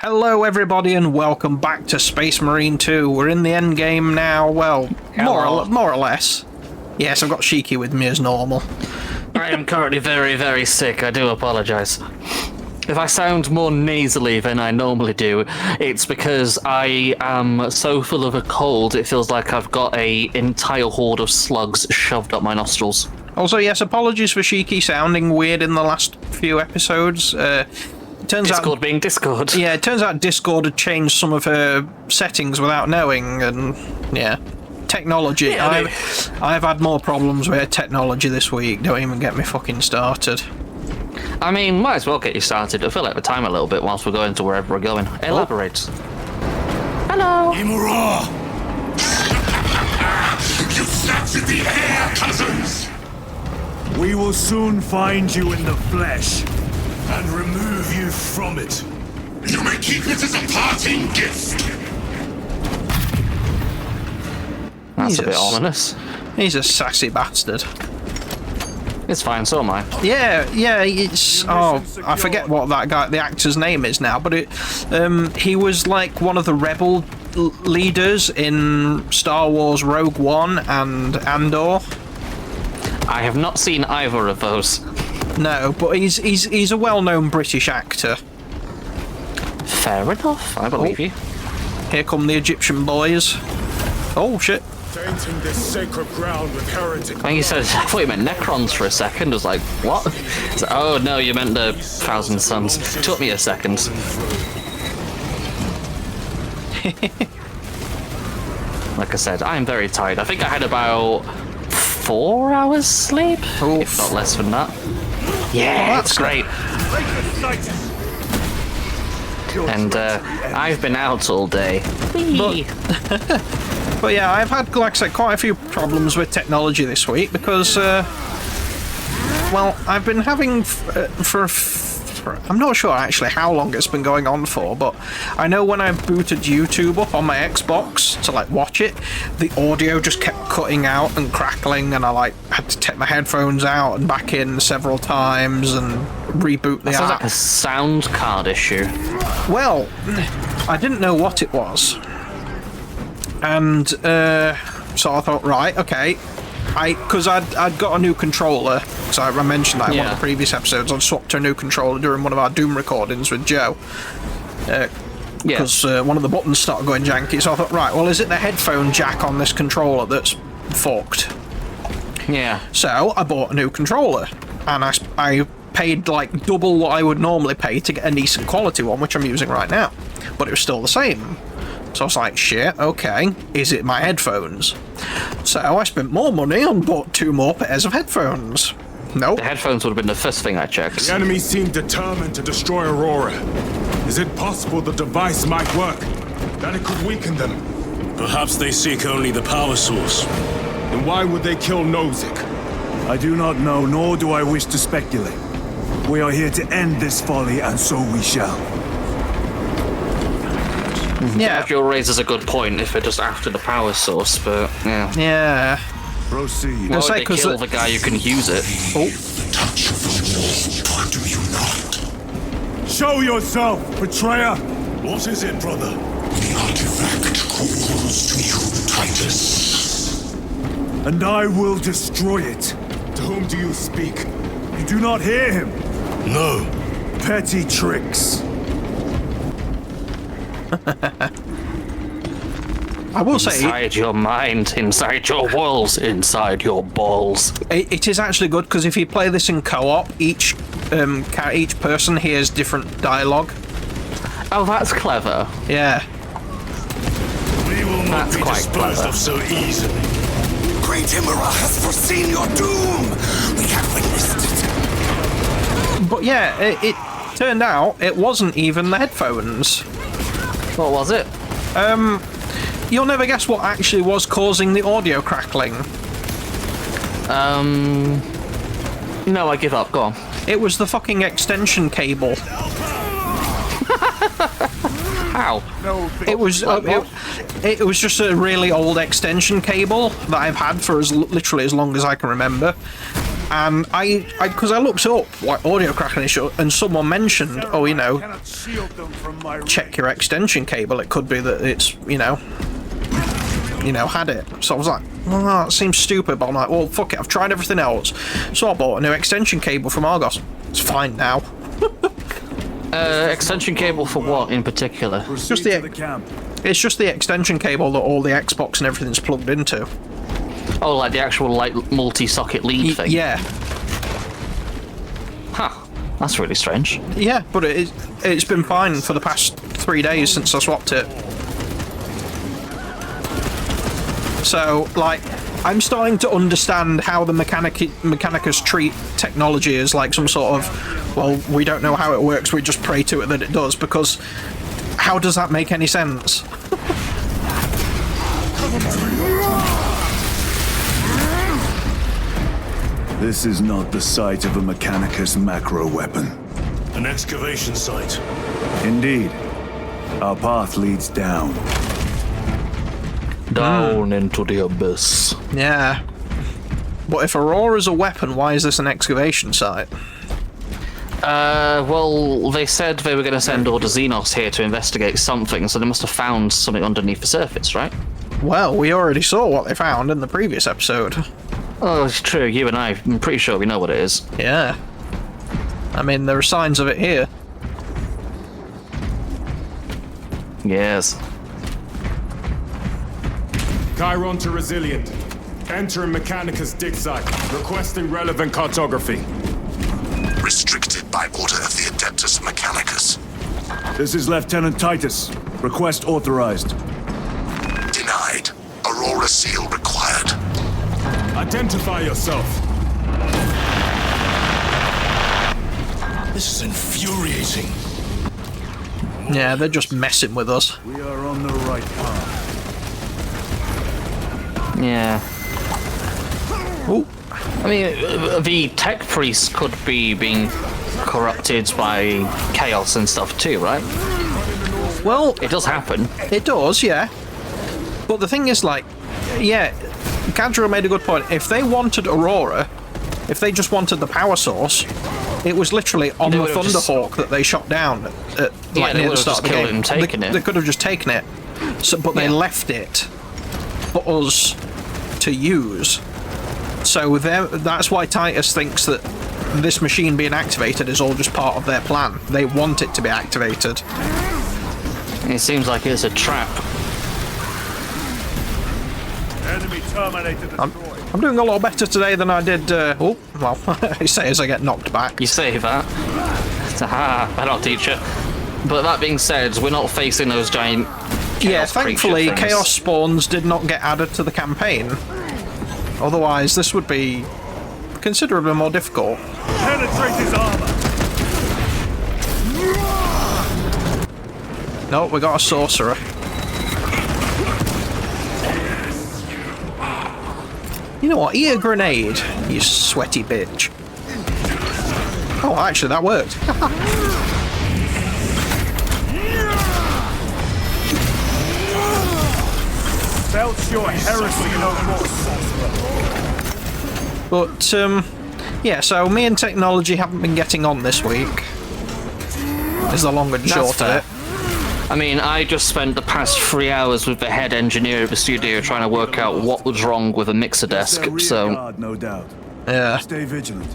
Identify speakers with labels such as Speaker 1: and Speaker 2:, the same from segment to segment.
Speaker 1: Hello everybody and welcome back to Space Marine 2. We're in the end game now, well, more or less. Yes, I've got Shiki with me as normal.
Speaker 2: I am currently very, very sick, I do apologise. If I sound more nasally than I normally do, it's because I am so full of a cold, it feels like I've got an entire horde of slugs shoved up my nostrils.
Speaker 1: Also, yes, apologies for Shiki sounding weird in the last few episodes.
Speaker 2: Discord being Discord.
Speaker 1: Yeah, it turns out Discord had changed some of her settings without knowing, and yeah. Technology.
Speaker 2: Yeah,
Speaker 1: I've had more problems with technology this week. Don't even get me fucking started.
Speaker 2: I mean, might as well get you started. I feel like the time a little bit whilst we're going to wherever we're going. Elaborate. Hello!
Speaker 3: Imura! You snatched at the air, cousins!
Speaker 4: We will soon find you in the flesh.
Speaker 3: And remove you from it. You may keep it as a parting gift!
Speaker 2: That's a bit ominous.
Speaker 1: He's a sassy bastard.
Speaker 2: It's fine, so am I.
Speaker 1: Yeah, it's... Oh, I forget what that guy, the actor's name is now, but he was like one of the rebel leaders in Star Wars Rogue One and Andor.
Speaker 2: I have not seen either of those.
Speaker 1: No, but he's a well-known British actor.
Speaker 2: Fair enough, I believe you.
Speaker 1: Here come the Egyptian boys. Oh, shit.
Speaker 4: Tainting this sacred ground with heretic.
Speaker 2: I think he said, I thought you meant Necrons for a second. I was like, what? So, oh no, you meant the Thousand Suns. Took me a second. Like I said, I'm very tired. I think I had about 4 hours sleep, if not less than that. Yeah, it's great. And I've been out all day.
Speaker 1: But yeah, I've had, like I said, quite a few problems with technology this week because, well, I've been having I'm not sure actually how long it's been going on for, but I know when I booted YouTube up on my Xbox to like watch it, the audio just kept cutting out and crackling, and I like had to take my headphones out and back in several times and reboot the app.
Speaker 2: Sounds like a sound card issue.
Speaker 1: Well, I didn't know what it was. And so I thought, right, okay, because I'd got a new controller, so I mentioned that in one of the previous episodes. I'd swapped to a new controller during one of our Doom recordings with Joe, because one of the buttons started going janky. So I thought, right, well, is it the headphone jack on this controller that's fucked?
Speaker 2: Yeah.
Speaker 1: So I bought a new controller, and I paid like double what I would normally pay to get a decent quality one, which I'm using right now, but it was still the same. So I was like, shit, okay, is it my headphones? So I spent more money and bought 2 more pairs of headphones. Nope.
Speaker 2: The headphones would have been the first thing I checked.
Speaker 4: The enemy seem determined to destroy Aurora. Is it possible the device might work? That it could weaken them?
Speaker 3: Perhaps they seek only the power source.
Speaker 4: Then why would they kill Nozick? I do not know, nor do I wish to speculate. We are here to end this folly, and so we shall.
Speaker 1: Yeah.
Speaker 2: Joe raises a good point if they're just after the power source, but yeah.
Speaker 1: Yeah.
Speaker 4: Proceed.
Speaker 2: Why would they kill the guy who can use it?
Speaker 1: Oh.
Speaker 3: Touch of do you not?
Speaker 4: Show yourself, betrayer!
Speaker 3: What is it, brother? The artifact calls to you, Titus.
Speaker 4: And I will destroy it. To whom do you speak? You do not hear him?
Speaker 3: No.
Speaker 4: Petty tricks.
Speaker 1: I will say,
Speaker 2: inside your mind, inside your walls, inside your balls.
Speaker 1: it is actually good because if you play this in co-op, each person hears different dialogue.
Speaker 2: Oh, that's clever.
Speaker 1: Yeah.
Speaker 3: We will not
Speaker 2: That's
Speaker 3: be
Speaker 2: quite
Speaker 3: disposed
Speaker 2: clever.
Speaker 3: of so easily. Great Imura has foreseen your doom. We have witnessed it.
Speaker 1: But yeah, it turned out it wasn't even the headphones.
Speaker 2: What was it?
Speaker 1: You'll never guess what actually was causing the audio crackling.
Speaker 2: No, I give up. Go on.
Speaker 1: It was the fucking extension cable.
Speaker 2: How?
Speaker 1: It was it was just a really old extension cable that I've had for literally as long as I can remember, And because I looked up like audio cracking issue, and someone mentioned, oh, you know,
Speaker 4: Cannot shield them from my
Speaker 1: check your extension cable. It could be that it's, you know, had it. So I was like, well, that seems stupid. But I'm like, well, fuck it. I've tried everything else. So I bought a new extension cable from Argos. It's fine now.
Speaker 2: Extension cable for what in particular?
Speaker 1: Just
Speaker 4: to the camp.
Speaker 1: It's just the extension cable that all the Xbox and everything's plugged into.
Speaker 2: Oh, like the actual like multi-socket lead thing?
Speaker 1: Yeah.
Speaker 2: Huh. That's really strange.
Speaker 1: Yeah, but it's been fine for the past 3 days since I swapped it. So, like, I'm starting to understand how the Mechanicus treat technology as like some sort of, well, we don't know how it works, we just pray to it that it does, because how does that make any sense?
Speaker 4: This is not the site of a Mechanicus macro weapon.
Speaker 5: An excavation site.
Speaker 4: Indeed. Our path leads down.
Speaker 2: Down into the abyss.
Speaker 1: Yeah. But if Aurora's a weapon, why is this an excavation site?
Speaker 2: Well, they said they were going to send Order Xenos here to investigate something, so they must have found something underneath the surface, right?
Speaker 1: Well, we already saw what they found in the previous episode.
Speaker 2: Oh, it's true. You and I'm pretty sure we know what it is.
Speaker 1: Yeah. I mean, there are signs of it here.
Speaker 2: Yes.
Speaker 6: Chiron to Resilient. Enter Mechanicus dig site. Requesting relevant cartography.
Speaker 3: Restricted by order of the Adeptus Mechanicus.
Speaker 4: This is Lieutenant Titus. Request authorized.
Speaker 3: Denied. Aurora seal required.
Speaker 6: Identify yourself.
Speaker 5: This is infuriating.
Speaker 1: Yeah, they're just messing with us.
Speaker 4: We are on the right path.
Speaker 2: Yeah.
Speaker 1: Ooh.
Speaker 2: I mean, the tech priests could be being corrupted by chaos and stuff too, right?
Speaker 1: Well,
Speaker 2: It does happen.
Speaker 1: it does, yeah. But the thing is, like, yeah, Gadra made a good point. If they wanted Aurora, if they just wanted the power source, it was literally on
Speaker 2: They
Speaker 1: the
Speaker 2: would've just-
Speaker 1: Thunderhawk that they shot down at
Speaker 2: Yeah,
Speaker 1: like,
Speaker 2: they
Speaker 1: near the
Speaker 2: would've
Speaker 1: start
Speaker 2: just
Speaker 1: of the
Speaker 2: killed
Speaker 1: game.
Speaker 2: it and taken
Speaker 1: they,
Speaker 2: it.
Speaker 1: They could have just taken it, so, but they
Speaker 2: Yeah.
Speaker 1: left it for us to use. So that's why Titus thinks that this machine being activated is all just part of their plan. They want it to be activated.
Speaker 2: It seems like it's a trap.
Speaker 4: Enemy terminated destroyed.
Speaker 1: I'm doing a lot better today than I did. Oh, well, I say as I get knocked back.
Speaker 2: You say that. Haha, that'll teach you. But that being said, we're not facing those giant
Speaker 1: Yeah,
Speaker 2: chaos
Speaker 1: thankfully,
Speaker 2: creature things.
Speaker 1: Chaos Spawns did not get added to the campaign. Otherwise, this would be considerably more difficult.
Speaker 4: Penetrate his armor.
Speaker 1: No, we got a sorcerer. You know what? Eat a grenade, you sweaty bitch. Oh, actually, that worked.
Speaker 4: Belch your heresy no more, sorcerer.
Speaker 1: But, yeah, so me and technology haven't been getting on this week. Is the long and short of it.
Speaker 2: I mean, I just spent the past 3 hours with the head engineer of the studio trying to work out what was wrong with the mixer desk,
Speaker 4: Their rear
Speaker 2: so...
Speaker 4: guard, no doubt.
Speaker 1: Yeah.
Speaker 4: Stay vigilant.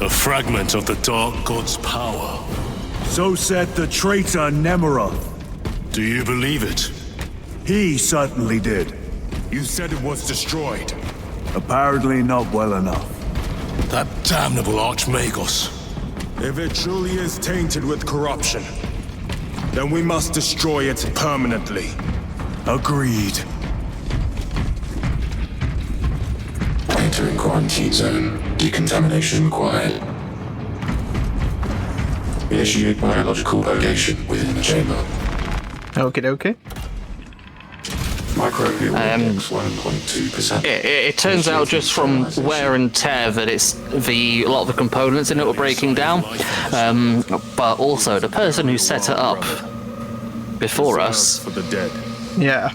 Speaker 5: A fragment of the Dark God's power.
Speaker 4: So said the traitor Nemeroth.
Speaker 5: Do you believe it?
Speaker 4: He certainly did.
Speaker 6: You said it was destroyed.
Speaker 4: Apparently not well enough.
Speaker 5: That damnable Archmagos.
Speaker 6: If it truly is tainted with corruption, then we must destroy it permanently.
Speaker 4: Agreed.
Speaker 7: Entering quarantine zone. Decontamination required. Initiate biological purgation within the chamber.
Speaker 1: Okie dokie.
Speaker 7: Microbial index 1.2%.
Speaker 2: It turns out just from wear and tear that it's a lot of the components in it were breaking down, but also the person who set it up before us
Speaker 6: For the dead.
Speaker 1: Yeah.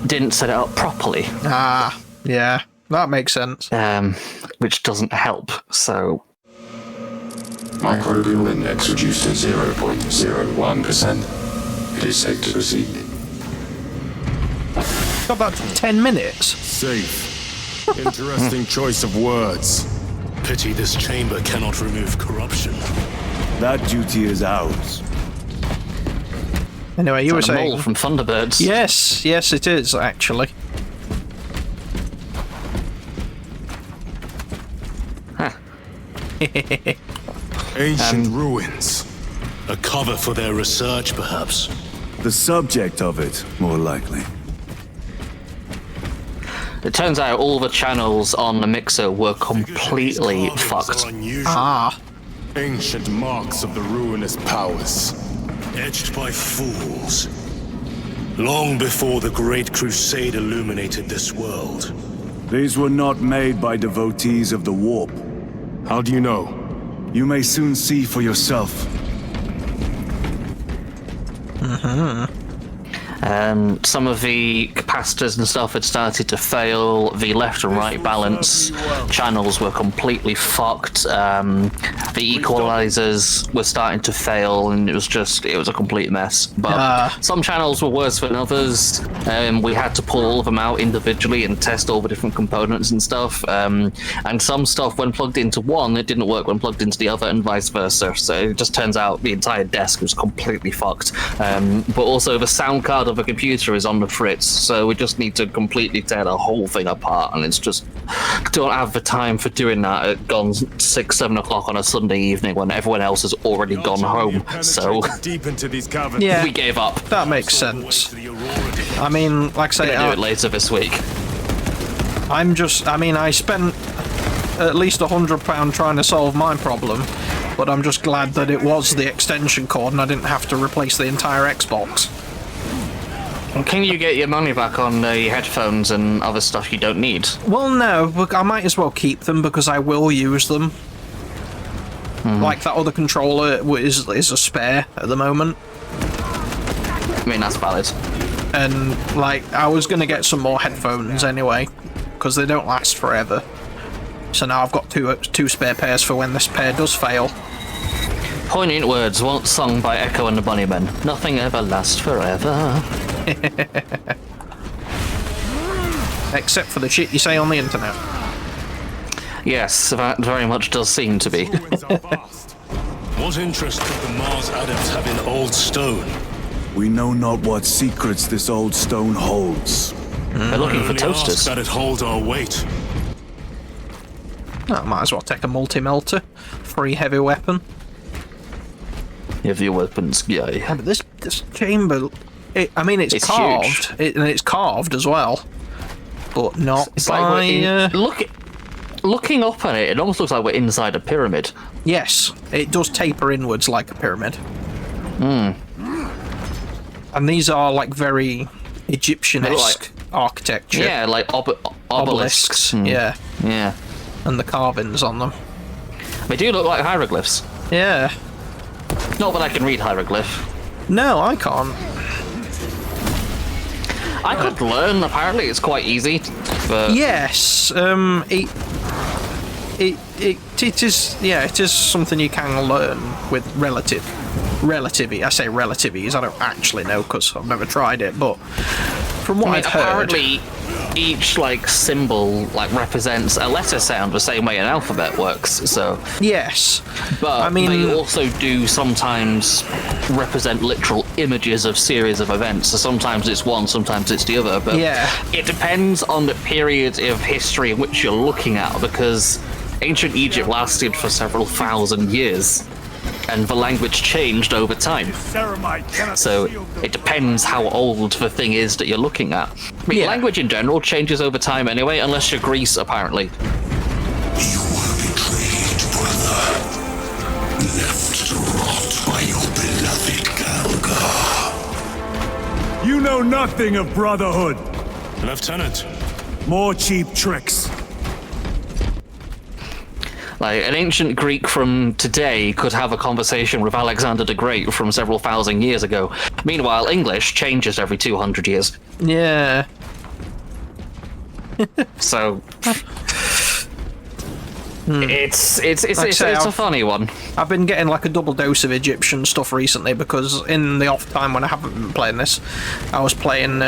Speaker 2: didn't set it up properly.
Speaker 1: Ah, yeah. That makes sense.
Speaker 2: Which doesn't help. So
Speaker 7: Microbial index reduced to 0.01%. It is safe to proceed.
Speaker 1: Got about 10 minutes.
Speaker 6: Safe. Interesting choice of words.
Speaker 5: Pity this chamber cannot remove corruption.
Speaker 4: That duty is ours.
Speaker 1: Anyway, you were
Speaker 2: a mole
Speaker 1: saying...
Speaker 2: from Thunderbirds.
Speaker 1: Yes, it is, actually.
Speaker 6: Ancient ruins.
Speaker 5: A cover for their research, perhaps.
Speaker 4: The subject of it, more likely.
Speaker 2: It turns out all the channels on the mixer were completely fucked.
Speaker 1: Ah.
Speaker 6: Ancient marks of the ruinous powers.
Speaker 5: Edged by fools. Long before the Great Crusade illuminated this world.
Speaker 4: These were not made by devotees of the warp.
Speaker 6: How do you know?
Speaker 4: You may soon see for yourself.
Speaker 2: Some of the capacitors and stuff had started to fail. The left and right balance channels were completely fucked. The equalizers were starting to fail, and it was a complete mess. But some channels were worse than others. We had to pull all of them out individually and test all the different components and stuff. And some stuff, when plugged into one, it didn't work when plugged into the other, and vice versa. So it just turns out the entire desk was completely fucked. But also the sound card of the computer is on the fritz, so we just need to completely tear the whole thing apart, and it's just don't have the time for doing that at gone 6-7 o'clock on a Sunday evening when everyone else has already gone home. So
Speaker 6: deep into these caverns.
Speaker 1: Yeah,
Speaker 2: we gave up.
Speaker 1: that makes sense. I mean, like I say,
Speaker 2: We'll do it later this week.
Speaker 1: I spent at least £100 trying to solve my problem, but I'm just glad that it was the extension cord and I didn't have to replace the entire Xbox.
Speaker 2: Can you get your money back on the headphones and other stuff you don't need?
Speaker 1: Well, no, but I might as well keep them because I will use them. Like that other controller is a spare at the moment.
Speaker 2: I mean, that's valid.
Speaker 1: And, like, I was going to get some more headphones anyway, because they don't last forever. So now I've got two spare pairs for when this pair does fail.
Speaker 2: Poignant words once sung by Echo and the Bunnymen. Nothing ever lasts forever.
Speaker 1: Except for the shit you say on the internet.
Speaker 2: Yes, that very much does seem to be.
Speaker 5: What interest could the Mars adepts have in old stone?
Speaker 4: We know not what secrets this old stone holds.
Speaker 2: They're looking for
Speaker 5: Only
Speaker 2: toasters.
Speaker 5: ask that it hold our weight.
Speaker 1: I might as well take a multi-melter. Free heavy weapon.
Speaker 2: Heavy weapons,
Speaker 1: Yeah,
Speaker 2: yay.
Speaker 1: but this chamber... it's carved.
Speaker 2: huge.
Speaker 1: And it's carved as well. But not
Speaker 2: It's
Speaker 1: by...
Speaker 2: like looking up at it, it almost looks like we're inside a pyramid.
Speaker 1: Yes, it does taper inwards like a pyramid. And these are like very Egyptian-esque architecture.
Speaker 2: Yeah, like obelisks.
Speaker 1: Yeah,
Speaker 2: Yeah.
Speaker 1: and the carvings on them.
Speaker 2: They do look like hieroglyphs.
Speaker 1: Yeah.
Speaker 2: Not that I can read hieroglyph.
Speaker 1: No, I can't.
Speaker 2: I could learn, apparently it's quite easy. But
Speaker 1: Yes, it is something you can learn with relative I say relative ease. I don't actually know because I've never tried it, but from what I've heard,
Speaker 2: apparently each symbol represents a letter sound the same way an alphabet works. So
Speaker 1: yes,
Speaker 2: but
Speaker 1: I mean,
Speaker 2: they also do sometimes represent literal images of series of events. So sometimes it's one, sometimes it's the other. But
Speaker 1: yeah,
Speaker 2: it depends on the period of history in which you're looking at, because ancient Egypt lasted for several thousand years, and the language changed over time. So it depends how old the thing is that you're looking at. I mean, language in general changes over time anyway, unless you're Greece, apparently.
Speaker 3: You were betrayed, brother. Left to rot by your beloved Galga.
Speaker 4: You know nothing of brotherhood.
Speaker 5: Lieutenant,
Speaker 4: More cheap tricks.
Speaker 2: Like, an ancient Greek from today could have a conversation with Alexander the Great from several thousand years ago. Meanwhile, English changes every 200 years.
Speaker 1: yeah.
Speaker 2: So it's
Speaker 1: say,
Speaker 2: a funny one.
Speaker 1: I've been getting like a double dose of Egyptian stuff recently because in the off time when I haven't been playing this, I was playing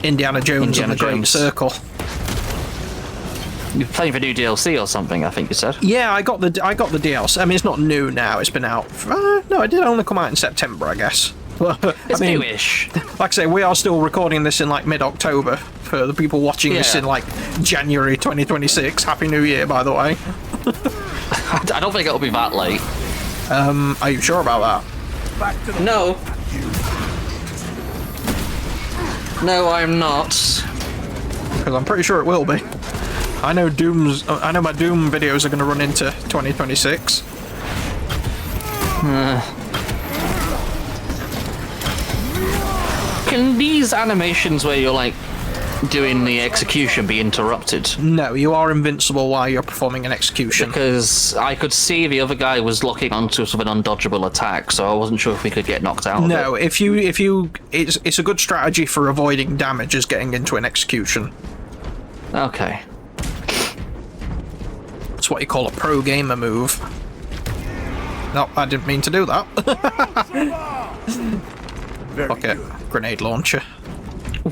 Speaker 1: Indiana Jones and the Great Circle.
Speaker 2: You're playing for new DLC or something, I think you said.
Speaker 1: Yeah, I got the DLC. I mean, it's not new now. It's been out. No, it did only come out in September, I guess.
Speaker 2: It's newish.
Speaker 1: Like I say, we are still recording this in like mid-October for the people watching this in like January 2026. Happy New Year, by the way.
Speaker 2: I don't think it'll be that late.
Speaker 1: Are you sure about that?
Speaker 2: No. No, I'm not.
Speaker 1: Because I'm pretty sure it will be. I know my Doom videos are going to run into 2026.
Speaker 2: Can these animations where you're like doing the execution be interrupted?
Speaker 1: No, you are invincible while you're performing an execution.
Speaker 2: Because I could see the other guy was locking onto sort of an undodgeable attack, so I wasn't sure if we could get knocked out.
Speaker 1: No, if you, it's a good strategy for avoiding damage is getting into an execution.
Speaker 2: Okay.
Speaker 1: It's what you call a pro gamer move. No, I didn't mean to do that. Fuck it. Grenade launcher.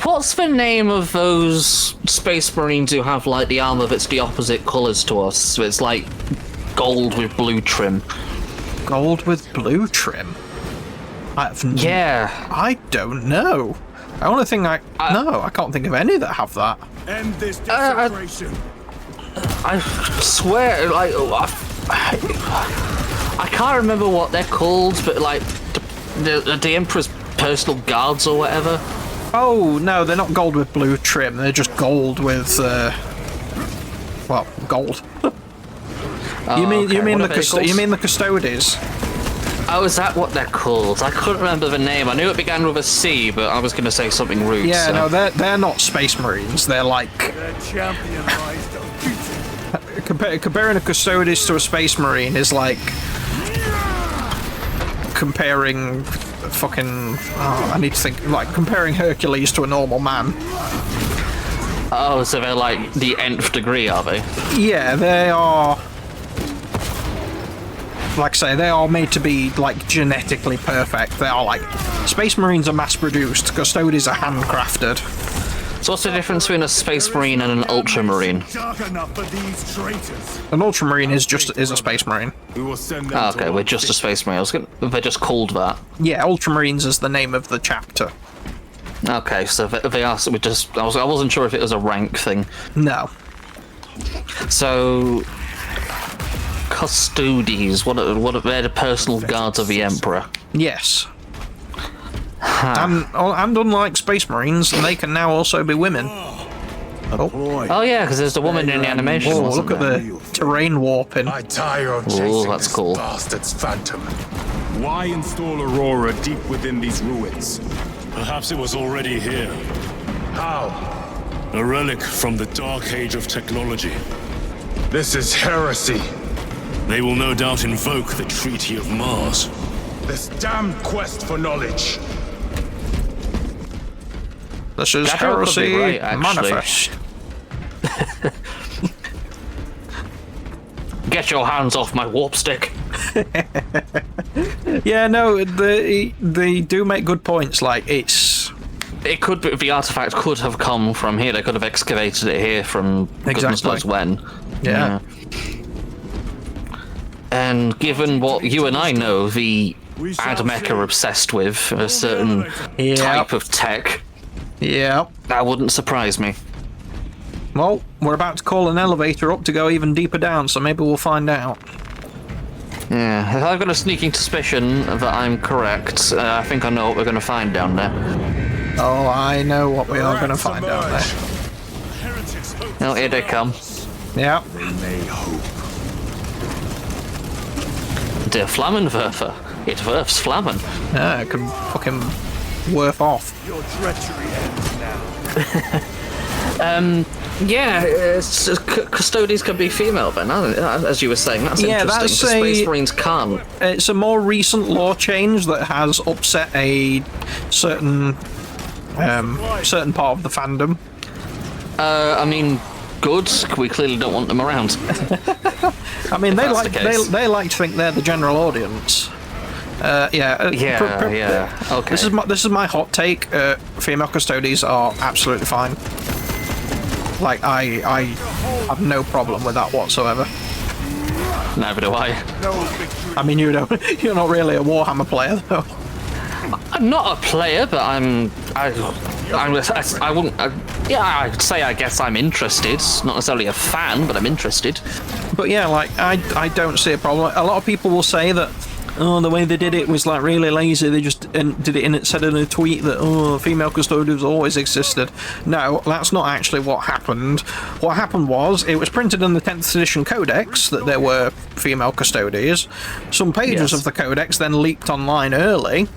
Speaker 2: What's the name of those Space Marines who have like the armor that's the opposite colours to us? So it's like gold with blue trim.
Speaker 1: Gold with blue trim?
Speaker 2: Yeah.
Speaker 1: I don't know. The only thing I can't think of any that have that.
Speaker 4: End this desecration.
Speaker 2: I swear, like, I can't remember what they're called, but like the Emperor's personal guards or whatever.
Speaker 1: Oh no, they're not gold with blue trim. They're just gold with, well, gold. You mean the Custodes?
Speaker 2: Oh, is that what they're called? I couldn't remember the name. I knew it began with a C, but I was going to say something rude.
Speaker 1: Yeah,
Speaker 2: so.
Speaker 1: no, they're not Space Marines. They're like comparing a Custodes to a Space Marine is like comparing fucking. Oh, I need to think. Like comparing Hercules to a normal man.
Speaker 2: Oh, so they're like the nth degree, are they?
Speaker 1: Yeah, they are. Like I say, they are made to be like genetically perfect. They are like Space Marines are mass-produced. Custodes are handcrafted.
Speaker 2: So what's the difference between a Space Marine and an Ultramarine?
Speaker 1: An Ultramarine is a Space Marine.
Speaker 2: Oh, okay, we're just a Space Marine. They're just called that.
Speaker 1: Yeah, Ultramarines is the name of the chapter.
Speaker 2: Okay, so they are. We just. I wasn't sure if it was a rank thing.
Speaker 1: No.
Speaker 2: So. Custodes, what are they're the personal guards of the Emperor?
Speaker 1: Yes. And unlike Space Marines, they can now also be women.
Speaker 2: Oh yeah, because there's the woman in the animation.
Speaker 1: Oh, look at the terrain warping.
Speaker 6: I tire of chasing
Speaker 2: that's
Speaker 6: this
Speaker 2: cool.
Speaker 6: bastard's phantom.
Speaker 4: Why install Aurora deep within these ruins?
Speaker 5: Perhaps it was already here.
Speaker 6: How?
Speaker 5: A relic from the dark age of technology.
Speaker 6: This is heresy.
Speaker 5: They will no doubt invoke the Treaty of Mars.
Speaker 6: This damned quest for knowledge.
Speaker 1: This is
Speaker 2: That could be
Speaker 1: heresy
Speaker 2: right, actually.
Speaker 1: manifest.
Speaker 2: Get your hands off my warp stick.
Speaker 1: Yeah, no, they do make good points. Like
Speaker 2: It could be, the artifact could have come from here. They could have excavated it here from goodness knows when.
Speaker 1: Yeah.
Speaker 2: And given what you and I know, the AdMech are obsessed with a certain type of tech.
Speaker 1: Yeah.
Speaker 2: That wouldn't surprise me.
Speaker 1: Well, we're about to call an elevator up to go even deeper down, so maybe we'll find out.
Speaker 2: Yeah, I've got a sneaking suspicion that I'm correct. I think I know what we're going to find down there.
Speaker 1: Oh, I know what we are going to find down there.
Speaker 2: Oh, here they come.
Speaker 1: Yeah.
Speaker 4: They may hope.
Speaker 2: Der Flammenwerfer. It werfs Flammen.
Speaker 1: Yeah, it can fucking worth off.
Speaker 4: Your treachery ends now.
Speaker 2: Custodes can be female then, as you were saying. That's interesting.
Speaker 1: That's
Speaker 2: Space Marines can't.
Speaker 1: It's a more recent law change that has upset a certain part of the fandom.
Speaker 2: I mean, good. We clearly don't want them around.
Speaker 1: I mean, they
Speaker 2: That's the case.
Speaker 1: they like to think they're the general audience.
Speaker 2: Yeah. Okay.
Speaker 1: This is my hot take. Female custodies are absolutely fine. Like I have no problem with that whatsoever.
Speaker 2: Neither do I.
Speaker 1: I mean, you're not really a Warhammer player, though.
Speaker 2: I'm not a player, but I wouldn't. Yeah, I'd say I guess I'm interested. Not necessarily a fan, but I'm interested.
Speaker 1: But yeah, like I don't see a problem. A lot of people will say that the way they did it was like really lazy. They just did it and said in a tweet that female custodians always existed. No, that's not actually what happened. What happened was it was printed in the 10th edition codex that there were female custodians. Some pages of the codex then leaked online early.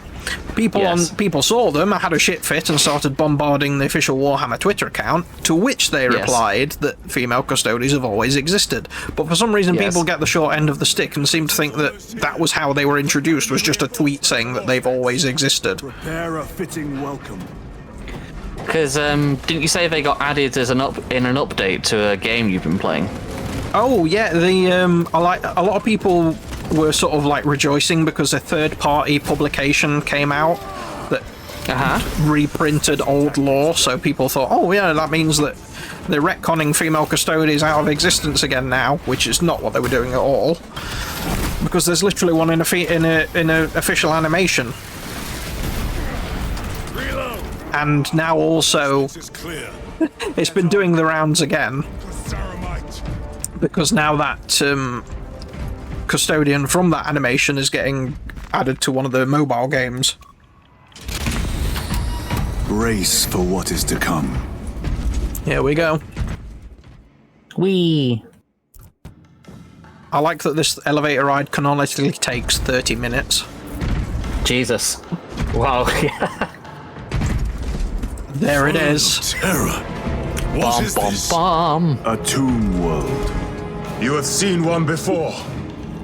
Speaker 1: People saw them, had a shit fit, and started bombarding the official Warhammer Twitter account, to which they replied that female custodians have always existed. But for some reason, people get the short end of the stick and seem to think that that was how they were introduced, was just a tweet saying that they've always existed.
Speaker 4: Prepare a fitting welcome.
Speaker 2: Because didn't you say they got added as in an update to a game you've been playing?
Speaker 1: Oh yeah, a lot of people were sort of like rejoicing because a third-party publication came out that reprinted old lore, so people thought, oh yeah, that means that they're retconning female custodians out of existence again now, which is not what they were doing at all, because there's literally one in a official animation. And now also it's been doing the rounds again, because now that custodian from that animation is getting added to one of the mobile games.
Speaker 4: Brace for what is to come.
Speaker 1: Here we go.
Speaker 2: Whee!
Speaker 1: I like that this elevator ride canonically takes 30 minutes.
Speaker 2: Jesus. Wow.
Speaker 1: There it is.
Speaker 3: Terror. What is this?
Speaker 4: A tomb world.
Speaker 6: You have seen one before.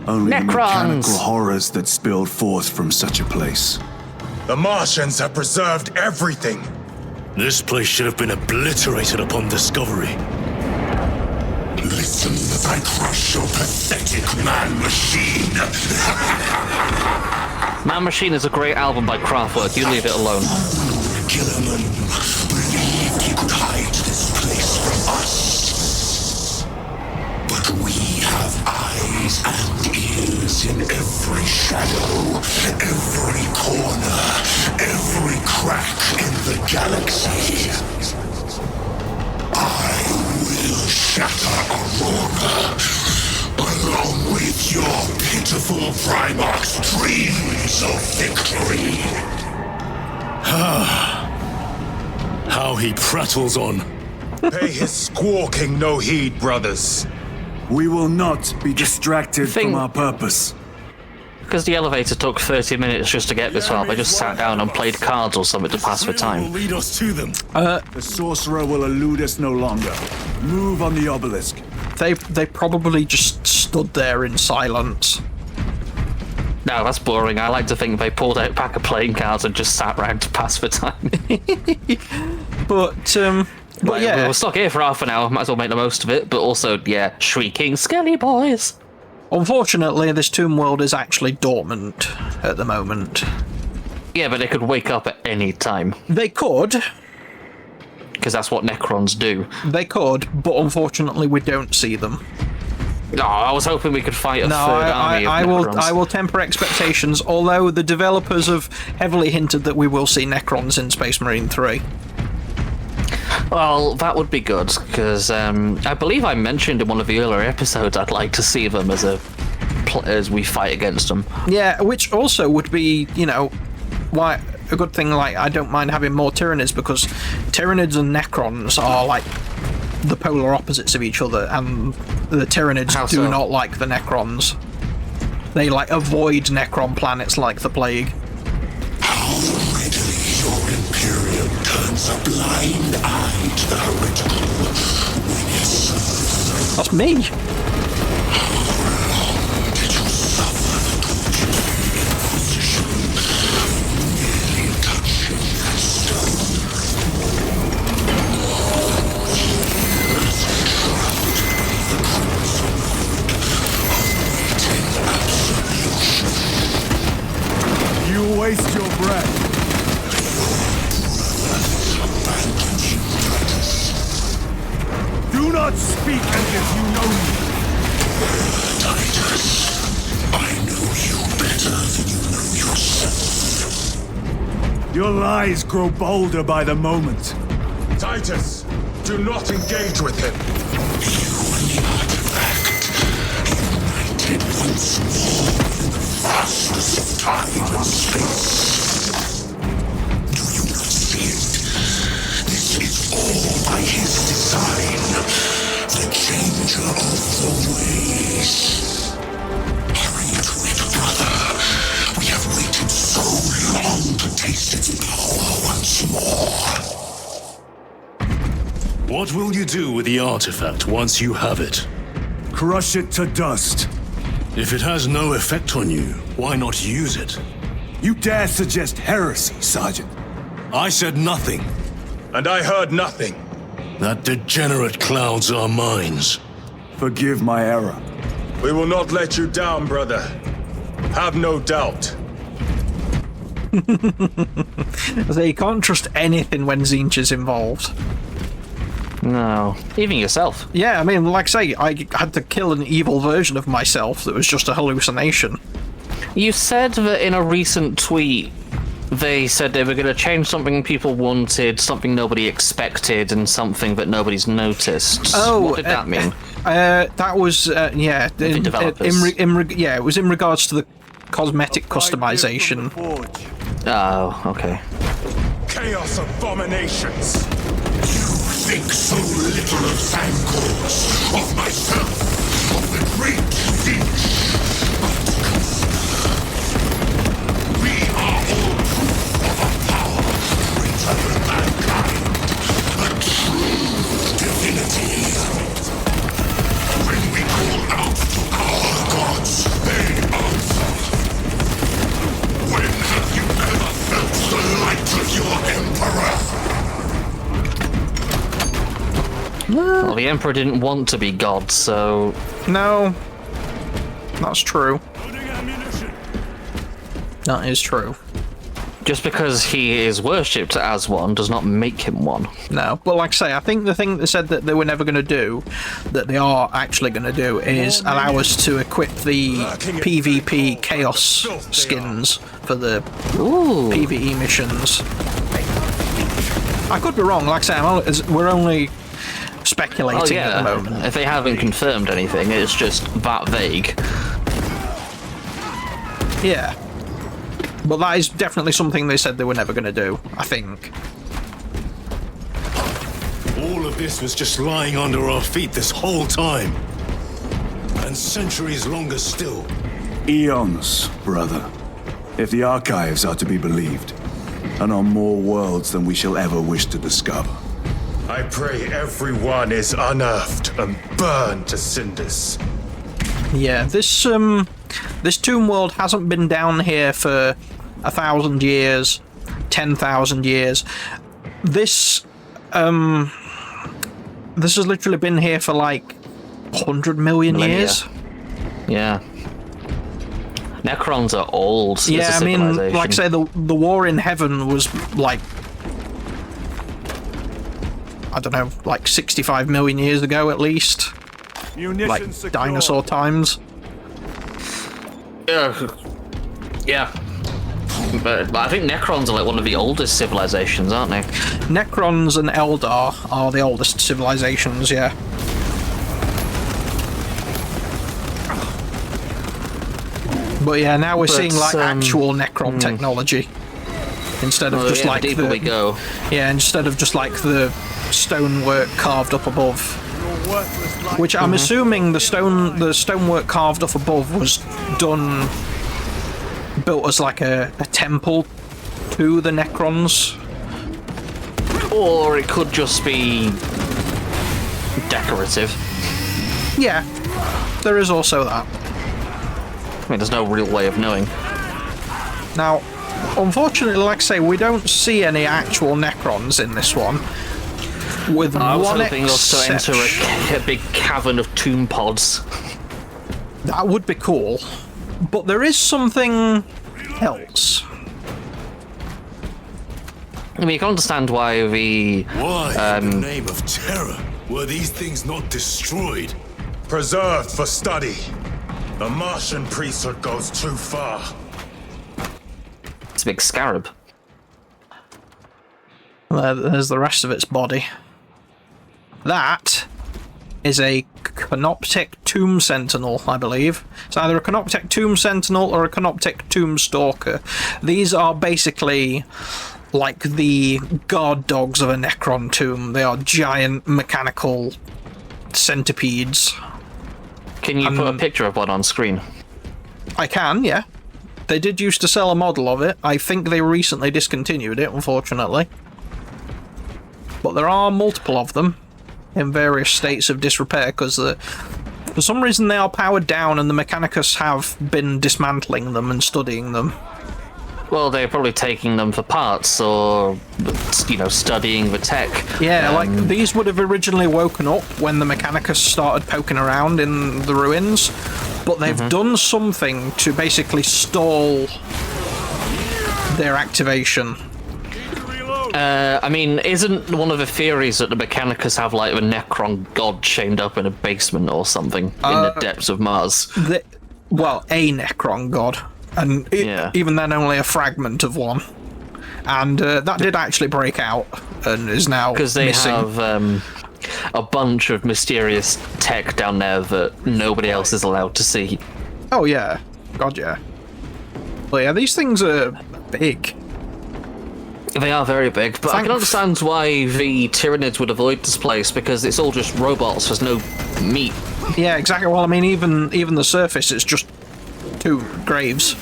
Speaker 4: Only the
Speaker 2: Necrons.
Speaker 4: mechanical horrors that spilled forth from such a place.
Speaker 6: The Martians have preserved everything.
Speaker 5: This place should have been obliterated upon discovery.
Speaker 3: Listen as I crush your pathetic man-machine.
Speaker 2: Man Machine is a great album by Kraftwerk. You leave it alone.
Speaker 3: Killerman believed he could hide this place from us. But we have eyes and ears in every shadow, every corner, every crack in the galaxy. I will shatter Aurora, along with your pitiful Primarch's dreams of victory.
Speaker 5: How he prattles on.
Speaker 6: Pay his squawking no heed, brothers.
Speaker 4: We will not be distracted from our purpose.
Speaker 2: Because the elevator took 30 minutes just to get this far, they just sat down and played cards or something to pass the
Speaker 5: Will
Speaker 2: time.
Speaker 5: lead us to them.
Speaker 4: The sorcerer will elude us no longer. Move on the obelisk.
Speaker 1: They probably just stood there in silence.
Speaker 2: No, that's boring. I like to think they pulled out a pack of playing cards and just sat around to pass the time.
Speaker 1: But
Speaker 2: Like,
Speaker 1: yeah,
Speaker 2: we're stuck here for half an hour, might as well make the most of it, but also, yeah, shrieking skelly boys.
Speaker 1: unfortunately, this tomb world is actually dormant at the moment.
Speaker 2: Yeah, but they could wake up at any time,
Speaker 1: They could,
Speaker 2: because that's what Necrons do.
Speaker 1: but unfortunately, we don't see them.
Speaker 2: No, I was hoping we could fight a
Speaker 1: No,
Speaker 2: third army of Necrons.
Speaker 1: I will temper expectations, although the developers have heavily hinted that we will see Necrons in Space Marine 3.
Speaker 2: Well, that would be good, because I believe I mentioned in one of the earlier episodes I'd like to see them as we fight against them.
Speaker 1: Yeah, which also would be, why a good thing. Like, I don't mind having more Tyranids, because Tyranids and Necrons are like the polar opposites of each other, and the Tyranids
Speaker 2: How
Speaker 1: do
Speaker 2: so?
Speaker 1: not like the Necrons. They avoid Necron planets like the plague.
Speaker 3: How readily your Imperium turns a blind eye to the heretical when you serve.
Speaker 1: That's me.
Speaker 3: Did you suffer the torture of Inquisition, merely touching that stone?
Speaker 4: Do not speak as if you know me.
Speaker 3: Titus, I know you better than you know yourself.
Speaker 4: Your lies grow bolder by the moment.
Speaker 6: Titus, do not engage with him.
Speaker 3: You and the artifact, united once more in the fastness of time and space. Do you not see it? This is all by his design. The changer of the ways. Hurry to it, brother. We have waited so long to taste its power once more.
Speaker 5: What will you do with the artifact once you have it?
Speaker 4: Crush it to dust.
Speaker 5: If it has no effect on you, why not use it?
Speaker 4: You dare suggest heresy, Sergeant?
Speaker 5: I said nothing.
Speaker 6: And I heard nothing.
Speaker 5: That degenerate clouds our minds.
Speaker 4: Forgive my error.
Speaker 6: We will not let you down, brother. Have no doubt.
Speaker 1: So you can't trust anything when Tzeentch is involved.
Speaker 2: No. Even yourself.
Speaker 1: Yeah, I mean, like I say, I had to kill an evil version of myself that was just a hallucination.
Speaker 2: You said that in a recent tweet they said they were going to change something people wanted, something nobody expected, and something that nobody's noticed.
Speaker 1: Oh,
Speaker 2: what did that mean?
Speaker 1: That was yeah.
Speaker 2: The developers.
Speaker 1: Yeah, it was in regards to the cosmetic customization.
Speaker 2: Oh, okay.
Speaker 6: Chaos abominations.
Speaker 3: You think so little of Thankors, of myself, of the great Tzeentch. We are all proof of a power greater than mankind, a true divinity. When we call out to our gods, they answer. When have you ever felt the light of your Emperor?
Speaker 2: Well, the Emperor didn't want to be God, so...
Speaker 1: No, that's true. That is true.
Speaker 2: Just because he is worshipped as one does not make him one.
Speaker 1: No, but like I say, I think the thing they said that they were never going to do, that they are actually going to do, is allow us to equip the PvP Chaos skins for the PvE missions. I could be wrong, like I say, we're only speculating at the moment.
Speaker 2: If they haven't confirmed anything, it's just that vague.
Speaker 1: Yeah. But that is definitely something they said they were never going to do, I think.
Speaker 5: All of this was just lying under our feet this whole time. And centuries longer still.
Speaker 4: Eons, brother. If the archives are to be believed. And on more worlds than we shall ever wish to discover.
Speaker 6: I pray everyone is unearthed and burned to cinders.
Speaker 1: Yeah, this tomb world hasn't been down here for 1,000 years, 10,000 years. This has literally been here for like 100 million years.
Speaker 2: Yeah. Necrons are old.
Speaker 1: Yeah, I mean, like I say, the war in heaven was like, I don't know, like 65 million years ago at least. Like dinosaur times.
Speaker 2: Yeah. But I think Necrons are like one of the oldest civilizations, aren't they?
Speaker 1: Necrons and Eldar are the oldest civilizations, yeah. But yeah, now we're seeing like actual Necron technology. Instead of just like
Speaker 2: deeper we go.
Speaker 1: Yeah, instead of just like the stonework carved up above. Which I'm assuming the stonework carved up above was built as like a temple to the Necrons.
Speaker 2: Or it could just be decorative.
Speaker 1: Yeah, there is also that.
Speaker 2: I mean, there's no real way of knowing.
Speaker 1: Now, unfortunately, like I say, we don't see any actual Necrons in this one. With
Speaker 2: I was
Speaker 1: one
Speaker 2: hoping us to enter
Speaker 1: exception.
Speaker 2: a big cavern of tomb pods.
Speaker 1: That would be cool. But there is something else.
Speaker 2: I mean, you can understand why the...
Speaker 5: Why, in the name of terror, Were these things not destroyed?
Speaker 6: Preserved for study. The Martian priesthood goes too far.
Speaker 2: It's a big scarab.
Speaker 1: There's the rest of its body. That is a Canoptek Tomb Sentinel, I believe. It's either a Canoptek Tomb Sentinel or a Canoptek Tomb Stalker. These are basically like the guard dogs of a Necron tomb. They are giant mechanical centipedes.
Speaker 2: Can you put a picture of one on screen?
Speaker 1: I can, yeah. They did used to sell a model of it. I think they recently discontinued it, unfortunately. But there are multiple of them in various states of disrepair because for some reason they are powered down and the Mechanicus have been dismantling them and studying them.
Speaker 2: Well, they're probably taking them for parts or, you know, studying the tech.
Speaker 1: Yeah, like these would have originally woken up when the Mechanicus started poking around in the ruins, but they've done something to basically stall their activation.
Speaker 2: I mean, isn't one of the theories that the Mechanicus have, like, a Necron god chained up in a basement or something in the depths of Mars?
Speaker 1: Well, a Necron god. And even then, only a fragment of one. And that did actually break out and is now
Speaker 2: because they
Speaker 1: missing.
Speaker 2: have a bunch of mysterious tech down there that nobody else is allowed to see.
Speaker 1: Oh, yeah. God, yeah. Well, yeah, these things are big.
Speaker 2: They are very big, but I can understand why the Tyranids would avoid this place, because it's all just robots, there's no meat.
Speaker 1: Yeah, exactly. Well, I mean, even the surface is just 2 graves.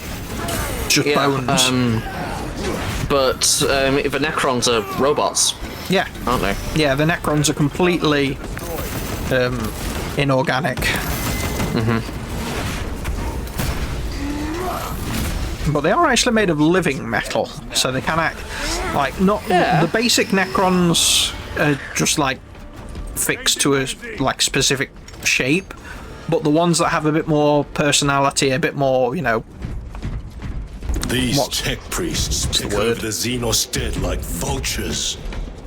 Speaker 1: Just bones.
Speaker 2: But the Necrons are robots.
Speaker 1: Yeah.
Speaker 2: Aren't they?
Speaker 1: Yeah, the Necrons are completely inorganic. But they are actually made of living metal, so they can act like not the basic Necrons are just like fixed to a like specific shape, but the ones that have a bit more personality, a bit more, you know.
Speaker 5: These tech priests pick over the Xenos dead like vultures.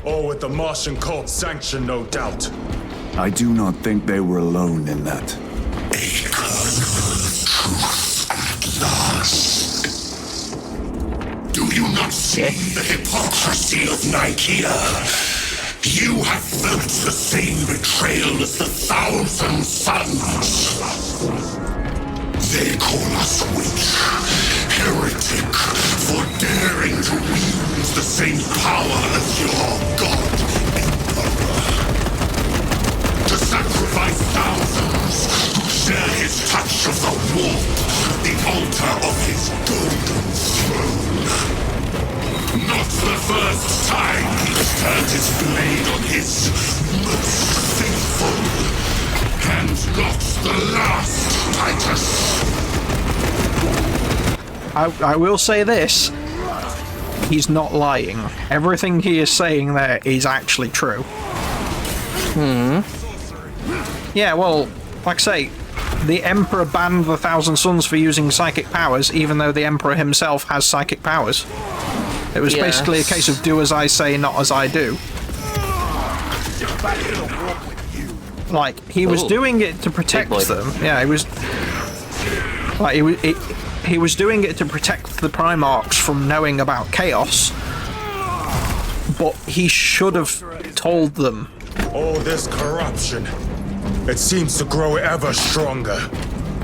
Speaker 6: Or with the Martian cult's sanction, no doubt.
Speaker 4: I do not think they were alone in that.
Speaker 3: A kernel of truth at last. Do you not see the hypocrisy of Nicaea? You have felt the same betrayal as the Thousand Sons. They call us witch, heretic, for daring to wield the same power as your god, Emperor. To sacrifice thousands who share his touch of the warp, the altar of his golden throne. Not the first time he's turned his blade on his most faithful. And not the last, Titus.
Speaker 1: I will say this. He's not lying. Everything he is saying there is actually true. Yeah, well, like I say, the Emperor banned the Thousand Sons for using psychic powers, even though the Emperor himself has psychic powers. It was basically a case of do as I say, not as I do. Like, he was doing it to protect them. Yeah, he was... Like, he was doing it to protect the Primarchs from knowing about chaos, but he should have told them.
Speaker 6: All this corruption, it seems to grow ever stronger.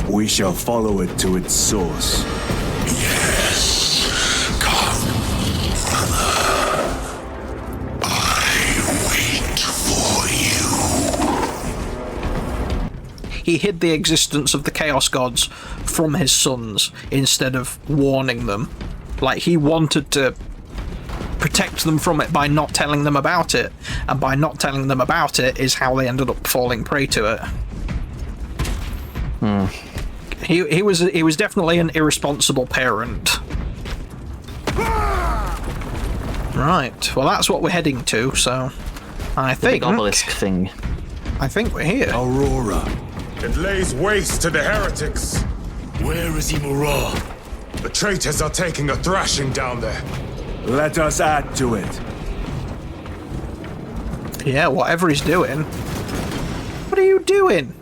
Speaker 4: We shall follow it to its source.
Speaker 3: Yes. Come, brother. I wait for you.
Speaker 1: He hid the existence of the Chaos Gods from his sons instead of warning them. Like, he wanted to protect them from it by not telling them about it, and by not telling them about it is how they ended up falling prey to it. He was definitely an irresponsible parent. Right, well that's what we're heading to, so I think...
Speaker 2: The big obelisk thing.
Speaker 1: I think we're here.
Speaker 4: Aurora.
Speaker 6: It lays waste to the heretics.
Speaker 5: Where is Imura?
Speaker 6: The traitors are taking a thrashing down there.
Speaker 4: Let us add to it.
Speaker 1: Yeah, whatever he's doing. What are you doing?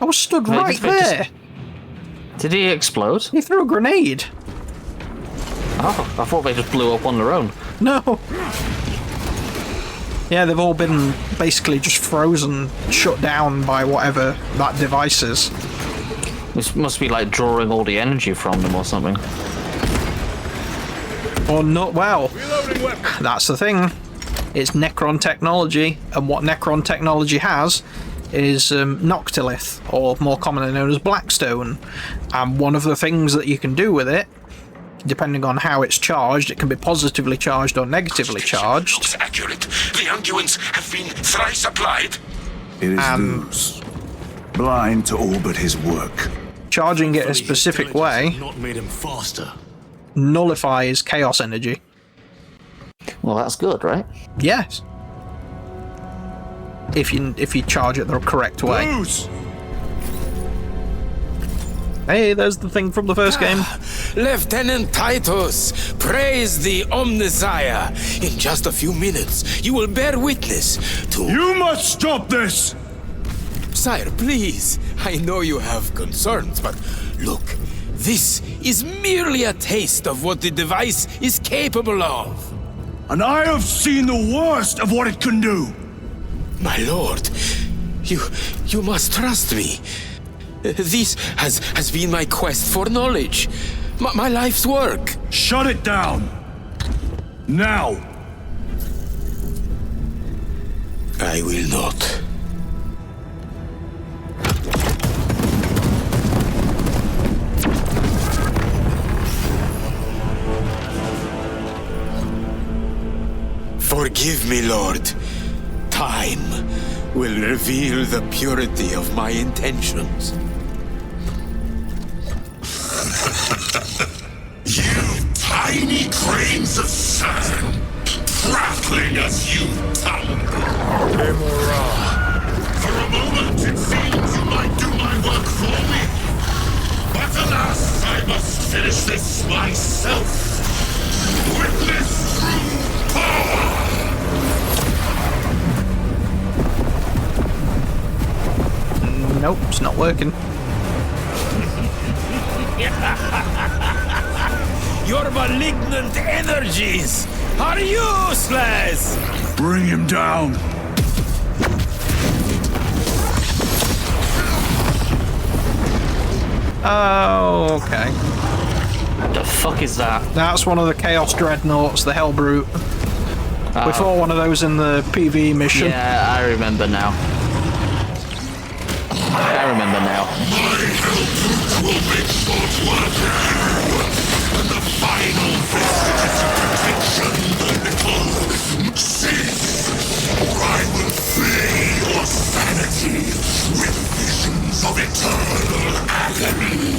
Speaker 1: I was stood
Speaker 2: Maybe
Speaker 1: right
Speaker 2: if it just-
Speaker 1: there.
Speaker 2: Did he explode?
Speaker 1: He threw a grenade.
Speaker 2: Oh, I thought they just blew up on their own.
Speaker 1: No. Yeah, they've all been basically just frozen, shut down by whatever that device is.
Speaker 2: This must be like drawing all the energy from them or something.
Speaker 1: Or not, well, that's the thing. It's Necron technology, and what Necron technology has is Noctilith, or more commonly known as Blackstone. And one of the things that you can do with it, depending on how it's charged, it can be positively charged or negatively charged.
Speaker 3: Looks accurate. The unguents have been thrice applied.
Speaker 4: It is loose. Blind to all but his work.
Speaker 1: Charging it a specific way
Speaker 5: Not made him faster.
Speaker 1: nullifies chaos energy.
Speaker 2: Well, that's good, right?
Speaker 1: Yes. If you charge it the correct way.
Speaker 4: Loose!
Speaker 1: Hey, there's the thing from the first game.
Speaker 8: Lieutenant Titus, praise the Omnissiah. In just a few minutes, you will bear witness to...
Speaker 4: You must stop this!
Speaker 8: Sire, please. I know you have concerns, but look, this is merely a taste of what the device is capable of.
Speaker 4: And I have seen the worst of what it can do!
Speaker 8: My lord, you must trust me. This has been my quest for knowledge. My life's work.
Speaker 4: Shut it down! Now!
Speaker 8: I will not. Forgive me, Lord. Time will reveal the purity of my intentions.
Speaker 3: You tiny grains of sand, prattling as you tumble. For a moment, it seems you might do my work for me. But alas, I must finish this myself. Witness true power!
Speaker 1: Nope, it's not working.
Speaker 8: Your malignant energies are useless!
Speaker 4: Bring him down!
Speaker 1: Oh, okay.
Speaker 2: What the fuck is that?
Speaker 1: That's one of the Chaos Dreadnoughts, the Hellbrute. We fought one of those in the PvE mission.
Speaker 2: Yeah, I remember now. I remember now.
Speaker 3: My Hellbrute will make short work of you, and the final vestiges of protection, the little cease, or I will flay your sanity with visions of eternal agony.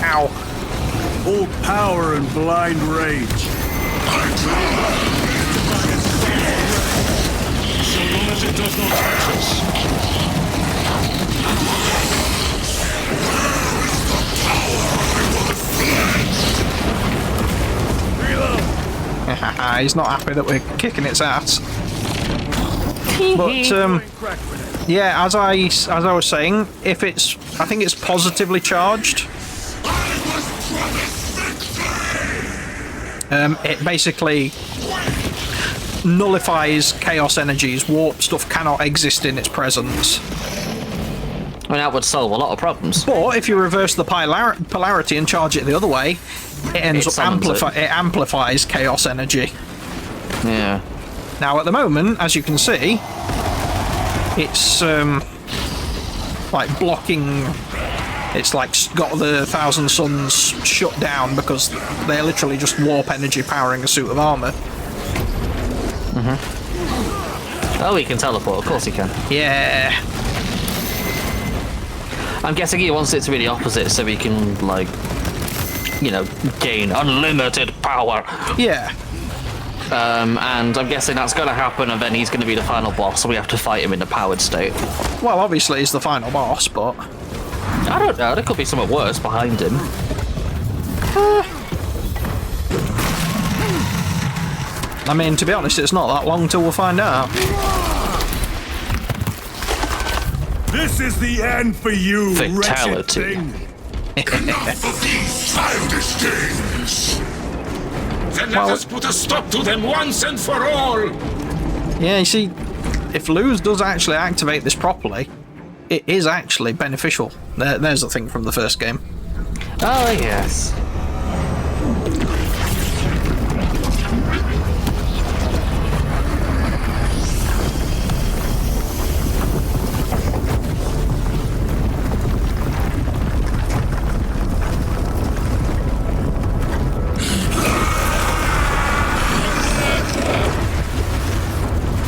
Speaker 1: Ow.
Speaker 4: All power and blind rage.
Speaker 3: I try.
Speaker 5: So long as it does not touch us.
Speaker 1: He's not happy that we're kicking its ass. But yeah, as I was saying, if it's, I think it's positively charged. It basically nullifies chaos energies. Warp stuff cannot exist in its presence.
Speaker 2: I mean, that would solve a lot of problems.
Speaker 1: But if you reverse the polarity and charge it the other way, it ends
Speaker 2: It
Speaker 1: up
Speaker 2: summons
Speaker 1: it amplifies chaos energy.
Speaker 2: Yeah.
Speaker 1: Now at the moment, as you can see, it's like blocking. It's like got the Thousand Suns shut down because they're literally just warp energy powering a suit of armor.
Speaker 2: Oh, he can teleport. Of course he can.
Speaker 1: Yeah.
Speaker 2: I'm guessing he wants it to be the opposite, so he can, like, you know, gain unlimited power.
Speaker 1: Yeah.
Speaker 2: And I'm guessing that's going to happen, and then he's going to be the final boss, so we have to fight him in the powered state.
Speaker 1: Well, obviously he's the final boss, but
Speaker 2: I don't know. There could be something worse behind him.
Speaker 1: I mean, to be honest, it's not that long till we'll find out.
Speaker 4: This is the end for you, wretched
Speaker 2: Fatality.
Speaker 4: thing.
Speaker 3: Enough of these childish games!
Speaker 5: Then let us put a stop to them once and for all!
Speaker 1: Yeah, you see, if Luz does actually activate this properly, it is actually beneficial. There's the thing from the first game.
Speaker 2: Oh, yes.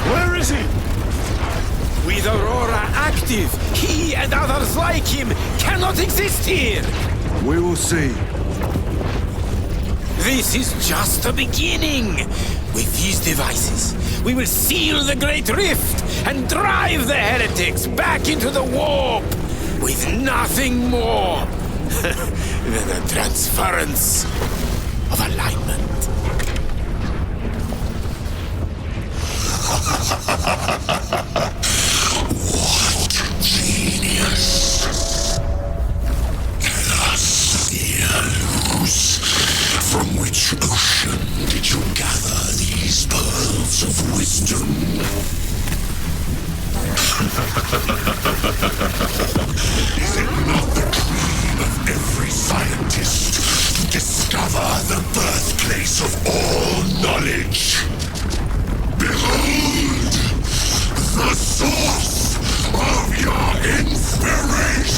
Speaker 4: Where is he?
Speaker 8: With Aurora active, he and others like him cannot exist here!
Speaker 4: We will see.
Speaker 8: This is just the beginning! With these devices, we will seal the Great Rift and drive the heretics back into the warp with nothing more than a transference of alignment.
Speaker 3: What genius! Tell us, dear Luz, from which ocean did you gather these pearls of wisdom? Is it not the dream of every scientist to discover the birthplace of all knowledge? Behold, the source of your inspiration!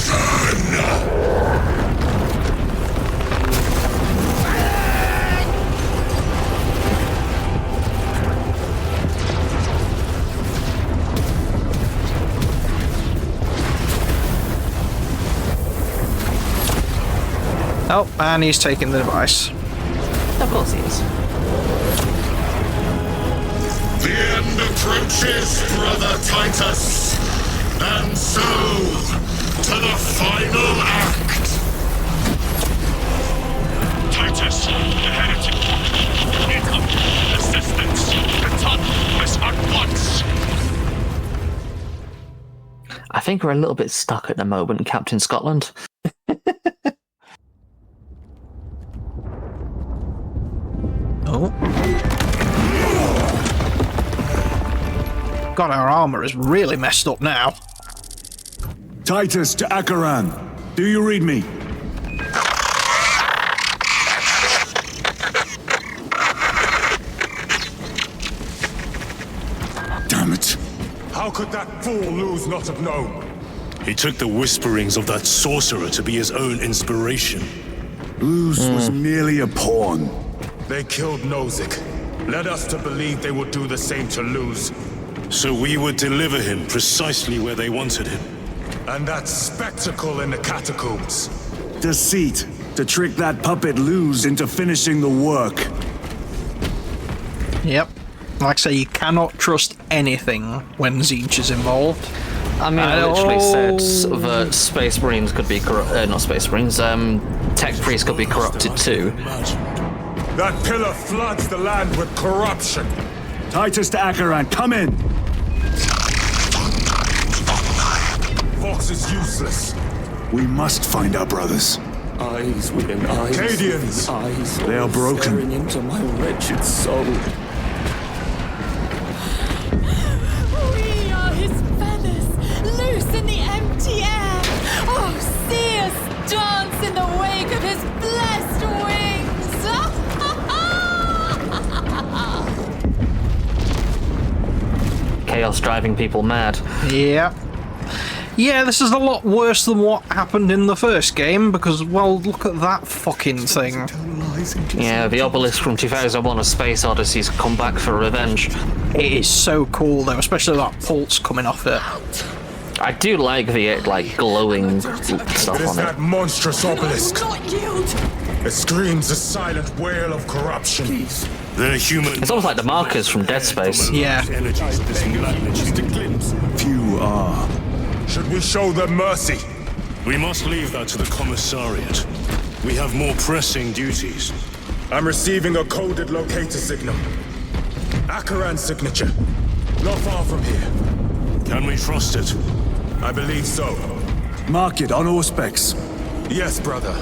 Speaker 1: Oh, and he's taking the device.
Speaker 2: Of course he is.
Speaker 3: The end approaches, Brother Titus. And so, to the final act.
Speaker 9: Titus, the heretic. Income, assistance. Return this at once.
Speaker 2: I think we're a little bit stuck at the moment, Captain Scotland.
Speaker 1: Oh. God, our armor is really messed up now.
Speaker 4: Titus to Akaran. Do you read me?
Speaker 3: Damn it.
Speaker 6: How could that fool Luz not have known?
Speaker 5: He took the whisperings of that sorcerer to be his own inspiration.
Speaker 4: Luz was merely a pawn.
Speaker 6: They killed Nozick. Led us to believe they would do the same to Luz.
Speaker 5: So we would deliver him precisely where they wanted him.
Speaker 6: And that spectacle in the catacombs.
Speaker 4: Deceit. To trick that puppet Luz into finishing the work.
Speaker 1: Yep. Like I say, you cannot trust anything when Tzeentch is involved.
Speaker 2: I mean, I literally said that Space Marines could be not Space Marines, Tech Priests could be corrupted too.
Speaker 6: That pillar floods the land with corruption.
Speaker 4: Titus to Akaran, come in!
Speaker 6: Vox is useless.
Speaker 4: We must find our brothers.
Speaker 10: Eyes within eyes.
Speaker 6: Cadians!
Speaker 10: Eyes
Speaker 4: They are broken.
Speaker 10: staring into my wretched soul.
Speaker 11: We are his feathers, loose in the empty air. Oh, see us dance in the wake of his blessed wings.
Speaker 2: Chaos driving people mad.
Speaker 1: Yeah. Yeah, this is a lot worse than what happened in the first game, because, well, look at that fucking thing.
Speaker 2: Yeah, the obelisk from 2001: A Space Odyssey's come back for revenge.
Speaker 1: It is so cool, though, especially that pulse coming off it.
Speaker 2: I do like the, glowing stuff
Speaker 6: It is
Speaker 2: on it.
Speaker 6: that monstrous obelisk.
Speaker 11: Not yield.
Speaker 6: It screams a silent wail of corruption.
Speaker 5: They're human.
Speaker 2: It's almost like the markers from Dead Space.
Speaker 1: Yeah.
Speaker 5: Energies of this magnitude.
Speaker 4: Few are.
Speaker 6: Should we show them mercy?
Speaker 5: We must leave that to the commissariat. We have more pressing duties.
Speaker 6: I'm receiving a coded locator signal. Akaran's signature. Not far from here.
Speaker 5: Can we trust it?
Speaker 6: I believe so.
Speaker 4: Mark it on all specs.
Speaker 6: Yes, brother.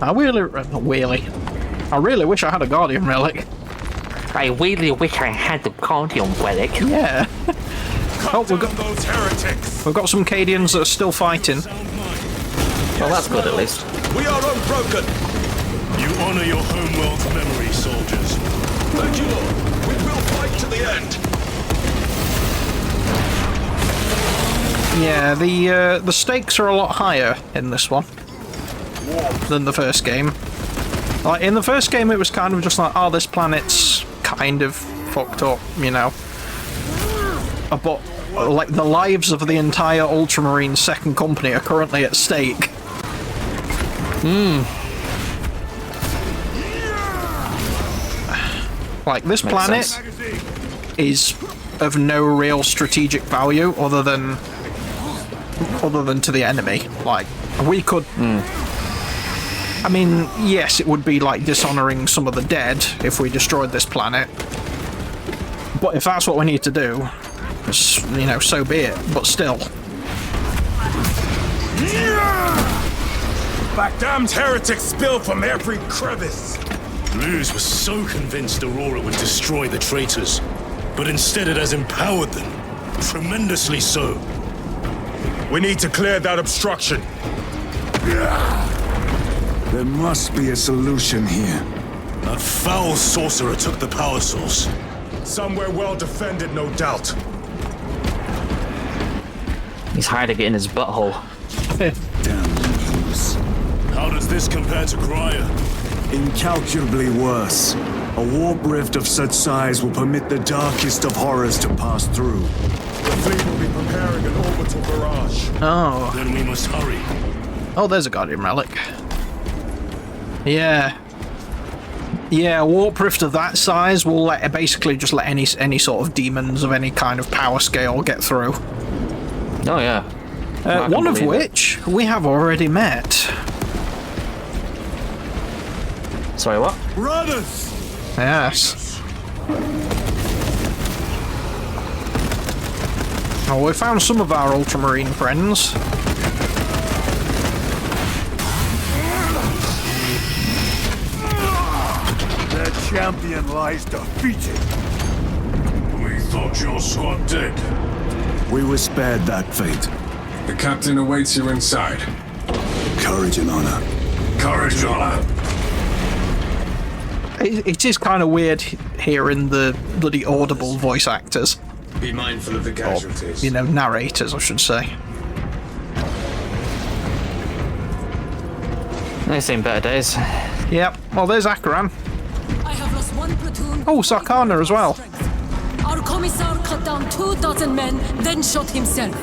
Speaker 1: I really wish I had a Guardian relic.
Speaker 2: I really wish I had the Guardian relic.
Speaker 1: Yeah. Oh,
Speaker 6: Cut down those heretics.
Speaker 1: we've got some Cadians that are still fighting.
Speaker 2: Well, that's good at least.
Speaker 6: We are unbroken.
Speaker 5: You honor your homeworld's memory, soldiers.
Speaker 6: Thank you, Lord. We will fight to the end.
Speaker 1: Yeah, the stakes are a lot higher in this one than the first game. Like in the first game, it was kind of just like, oh, this planet's kind of fucked up, you know. But like the lives of the entire Ultramarine Second Company are currently at stake. Like this planet is of no real strategic value other than to the enemy. Like we could. I mean, yes, it would be like dishonoring some of the dead if we destroyed this planet. But if that's what we need to do, you know, so be it. But still.
Speaker 6: That damned heretics spill from every crevice.
Speaker 5: Luz was so convinced Aurora would destroy the traitors, but instead it has empowered them. Tremendously so.
Speaker 6: We need to clear that obstruction.
Speaker 4: There must be a solution here.
Speaker 5: That foul sorcerer took the power source.
Speaker 6: Somewhere well defended, no doubt.
Speaker 2: He's hiding it in his butthole.
Speaker 4: Damn Luz.
Speaker 5: How does this compare to Graia?
Speaker 4: Incalculably worse. A warp rift of such size will permit the darkest of horrors to pass through.
Speaker 6: The fleet will be preparing an orbital barrage.
Speaker 1: Oh.
Speaker 5: Then we must hurry.
Speaker 1: Oh, there's a Guardian relic. Yeah. Yeah, a warp rift of that size will basically just let any sort of demons of any kind of power scale get through.
Speaker 2: Oh yeah.
Speaker 1: One of which we have already met.
Speaker 2: Sorry, what?
Speaker 6: Brothers!
Speaker 1: Yes. Oh, we found some of our Ultramarine friends.
Speaker 4: Their champion lies defeated.
Speaker 3: We thought your squad dead.
Speaker 4: We were spared that fate.
Speaker 7: The captain awaits you inside.
Speaker 4: Courage and honor.
Speaker 3: Courage, honor.
Speaker 1: It is kind of weird hearing the bloody audible voice actors.
Speaker 3: Be mindful of the casualties.
Speaker 1: You know, narrators, I should say.
Speaker 2: They've seen better days.
Speaker 1: Yep. Well, there's Akaran.
Speaker 11: I have lost one platoon.
Speaker 1: Oh, Sarkana as well.
Speaker 11: Our commissar cut down 24 men, then shot himself.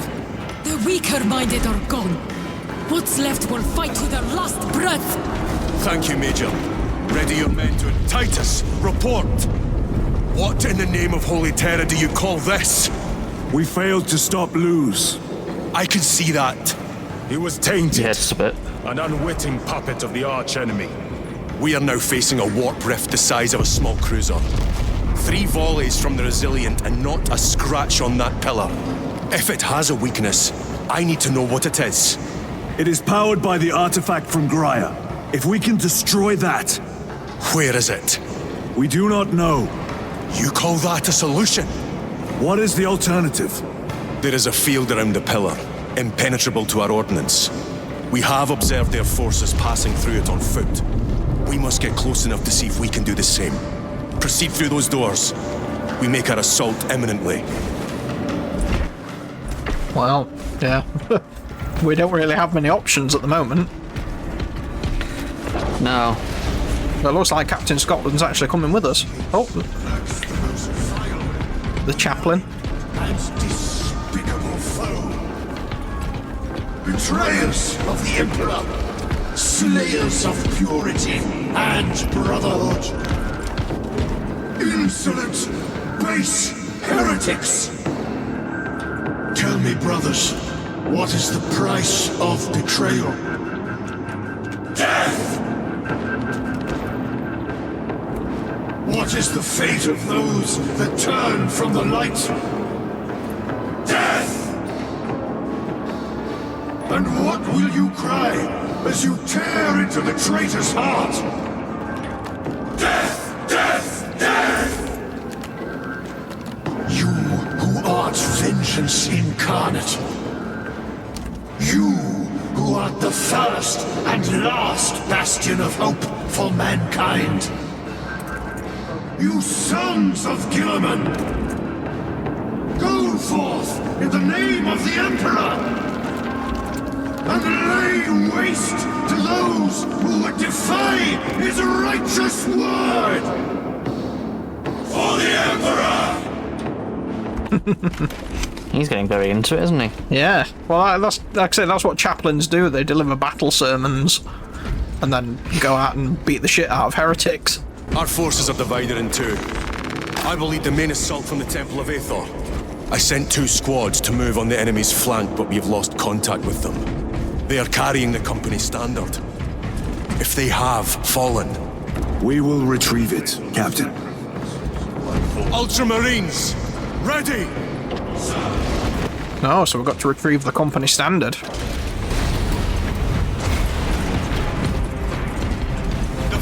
Speaker 11: The weaker-minded are gone. What's left will fight to their last breath.
Speaker 6: Thank you, Major. Ready your men to... Titus, report! What in the name of Holy Terra do you call this?
Speaker 4: We failed to stop Luz.
Speaker 6: I can see that. He was tainted.
Speaker 2: Yeah, just a bit.
Speaker 6: An unwitting puppet of the arch-enemy. We are now facing a warp rift the size of a small cruiser. 3 volleys from the Resilient and not a scratch on that pillar. If it has a weakness, I need to know what it is.
Speaker 4: It is powered by the artifact from Graia. If we can destroy that...
Speaker 6: Where is it?
Speaker 4: We do not know.
Speaker 6: You call that a solution?
Speaker 4: What is the alternative?
Speaker 6: There is a field around the pillar, impenetrable to our ordnance. We have observed their forces passing through it on foot. We must get close enough to see if we can do the same. Proceed through those doors. We make our assault imminently.
Speaker 1: Well, yeah. We don't really have many options at the moment.
Speaker 2: No.
Speaker 1: But it looks like Captain Scotland's actually coming with us. Oh. The chaplain.
Speaker 3: And despicable foe. Betrayers of the Emperor. Slayers of purity and brotherhood. Insolent, base heretics. Tell me, brothers, what is the price of betrayal? Death! What is the fate of those that turn from the light? Death! And what will you cry as you tear into the traitor's heart? Death! Death! Death! You who art vengeance incarnate. You who art the first and last bastion of hope for mankind. You sons of Gilliman! Go forth in the name of the Emperor! And lay waste to those who would defy his righteous word! For the Emperor!
Speaker 2: He's getting very into it, isn't he?
Speaker 1: Yeah. Well, that's like I said, that's what chaplains do. They deliver battle sermons and then go out and beat the shit out of heretics.
Speaker 6: Our forces are divided in two. I will lead the main assault from the Temple of Aethor. I sent 2 squads to move on the enemy's flank, but we have lost contact with them. They are carrying the company standard. If they have fallen,
Speaker 4: We will retrieve it, Captain.
Speaker 6: Ultramarines, ready!
Speaker 1: Oh, so we've got to retrieve the company standard.
Speaker 6: The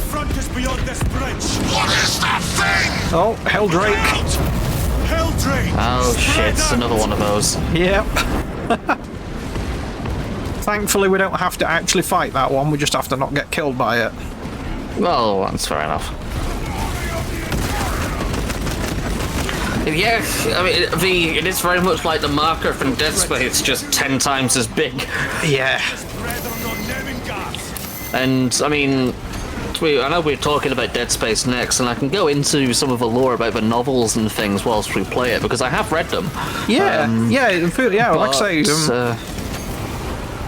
Speaker 6: front is beyond this bridge.
Speaker 3: What is that thing?
Speaker 1: Oh, Helldrake.
Speaker 6: Helldrake!
Speaker 2: Oh shit, it's another one of those.
Speaker 1: Yep. Thankfully, we don't have to actually fight that one. We just have to not get killed by it.
Speaker 2: Well, that's fair enough. Yeah, I mean, it is very much like the marker from Dead Space, just 10 times as big.
Speaker 1: Yeah.
Speaker 2: And, I mean, I know we're talking about Dead Space next, and I can go into some of the lore about the novels and things whilst we play it, because I have read them.
Speaker 1: Yeah, like I say...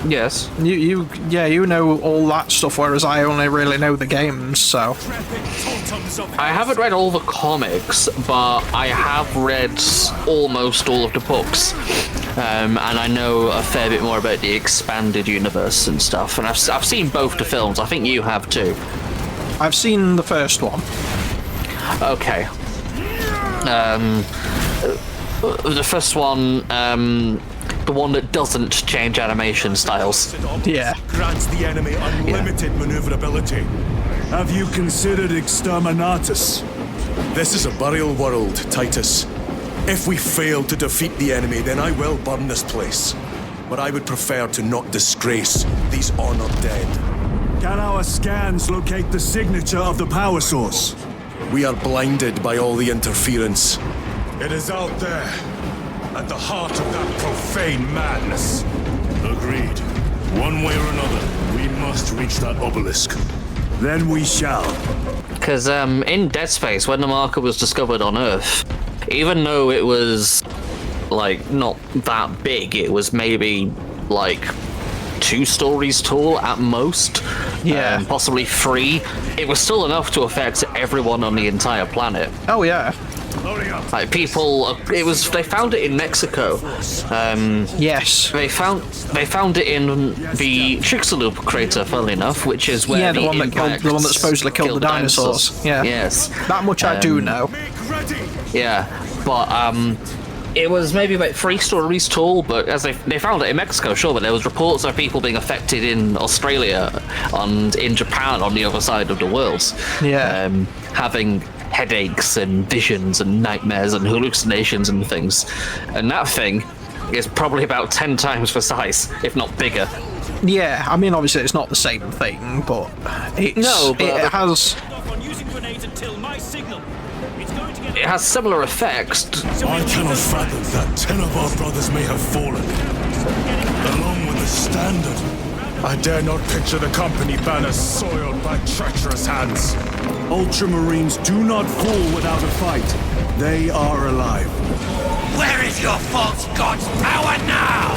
Speaker 2: yes.
Speaker 1: You know all that stuff, whereas I only really know the games, so...
Speaker 2: I haven't read all the comics, but I have read almost all of the books. And I know a fair bit more about the expanded universe and stuff. And I've seen both the films. I think you have too.
Speaker 1: I've seen the first one.
Speaker 2: Okay. The first one, the one that doesn't change animation styles.
Speaker 1: Yeah.
Speaker 6: Grants the enemy unlimited maneuverability.
Speaker 4: Have you considered Exterminatus?
Speaker 6: This is a burial world, Titus. If we fail to defeat the enemy, then I will burn this place. But I would prefer to not disgrace these honored dead.
Speaker 4: Can our scans locate the signature of the power source?
Speaker 6: We are blinded by all the interference.
Speaker 3: It is out there, at the heart of that profane madness.
Speaker 5: Agreed. One way or another, we must reach that obelisk.
Speaker 4: Then we shall.
Speaker 2: Because in Dead Space, when the marker was discovered on Earth, even though it was, like, not that big, it was maybe, like, 2 stories tall at most.
Speaker 1: Yeah.
Speaker 2: Possibly 3. It was still enough to affect everyone on the entire planet.
Speaker 1: Oh, yeah.
Speaker 2: Like, people, they found it in Mexico.
Speaker 1: Yes.
Speaker 2: They found it in the Chicxulub crater, funnily enough, which is where
Speaker 1: the one that supposedly killed the dinosaurs. Yeah.
Speaker 2: Yes.
Speaker 1: That much I do know.
Speaker 2: Yeah, but it was maybe about 3 stories tall, but as they found it in Mexico, sure, but there was reports of people being affected in Australia and in Japan on the other side of the world.
Speaker 1: Yeah.
Speaker 2: Having headaches and visions and nightmares and hallucinations and things. And that thing is probably about 10 times the size, if not bigger.
Speaker 1: Yeah, I mean, obviously it's not the same thing, but it has...
Speaker 2: It has similar effects.
Speaker 5: I cannot fathom that 10 of our brothers may have fallen, along with the standard.
Speaker 3: I dare not picture the company banners soiled by treacherous hands.
Speaker 4: Ultramarines do not fall without a fight. They are alive.
Speaker 8: Where is your false god's power now?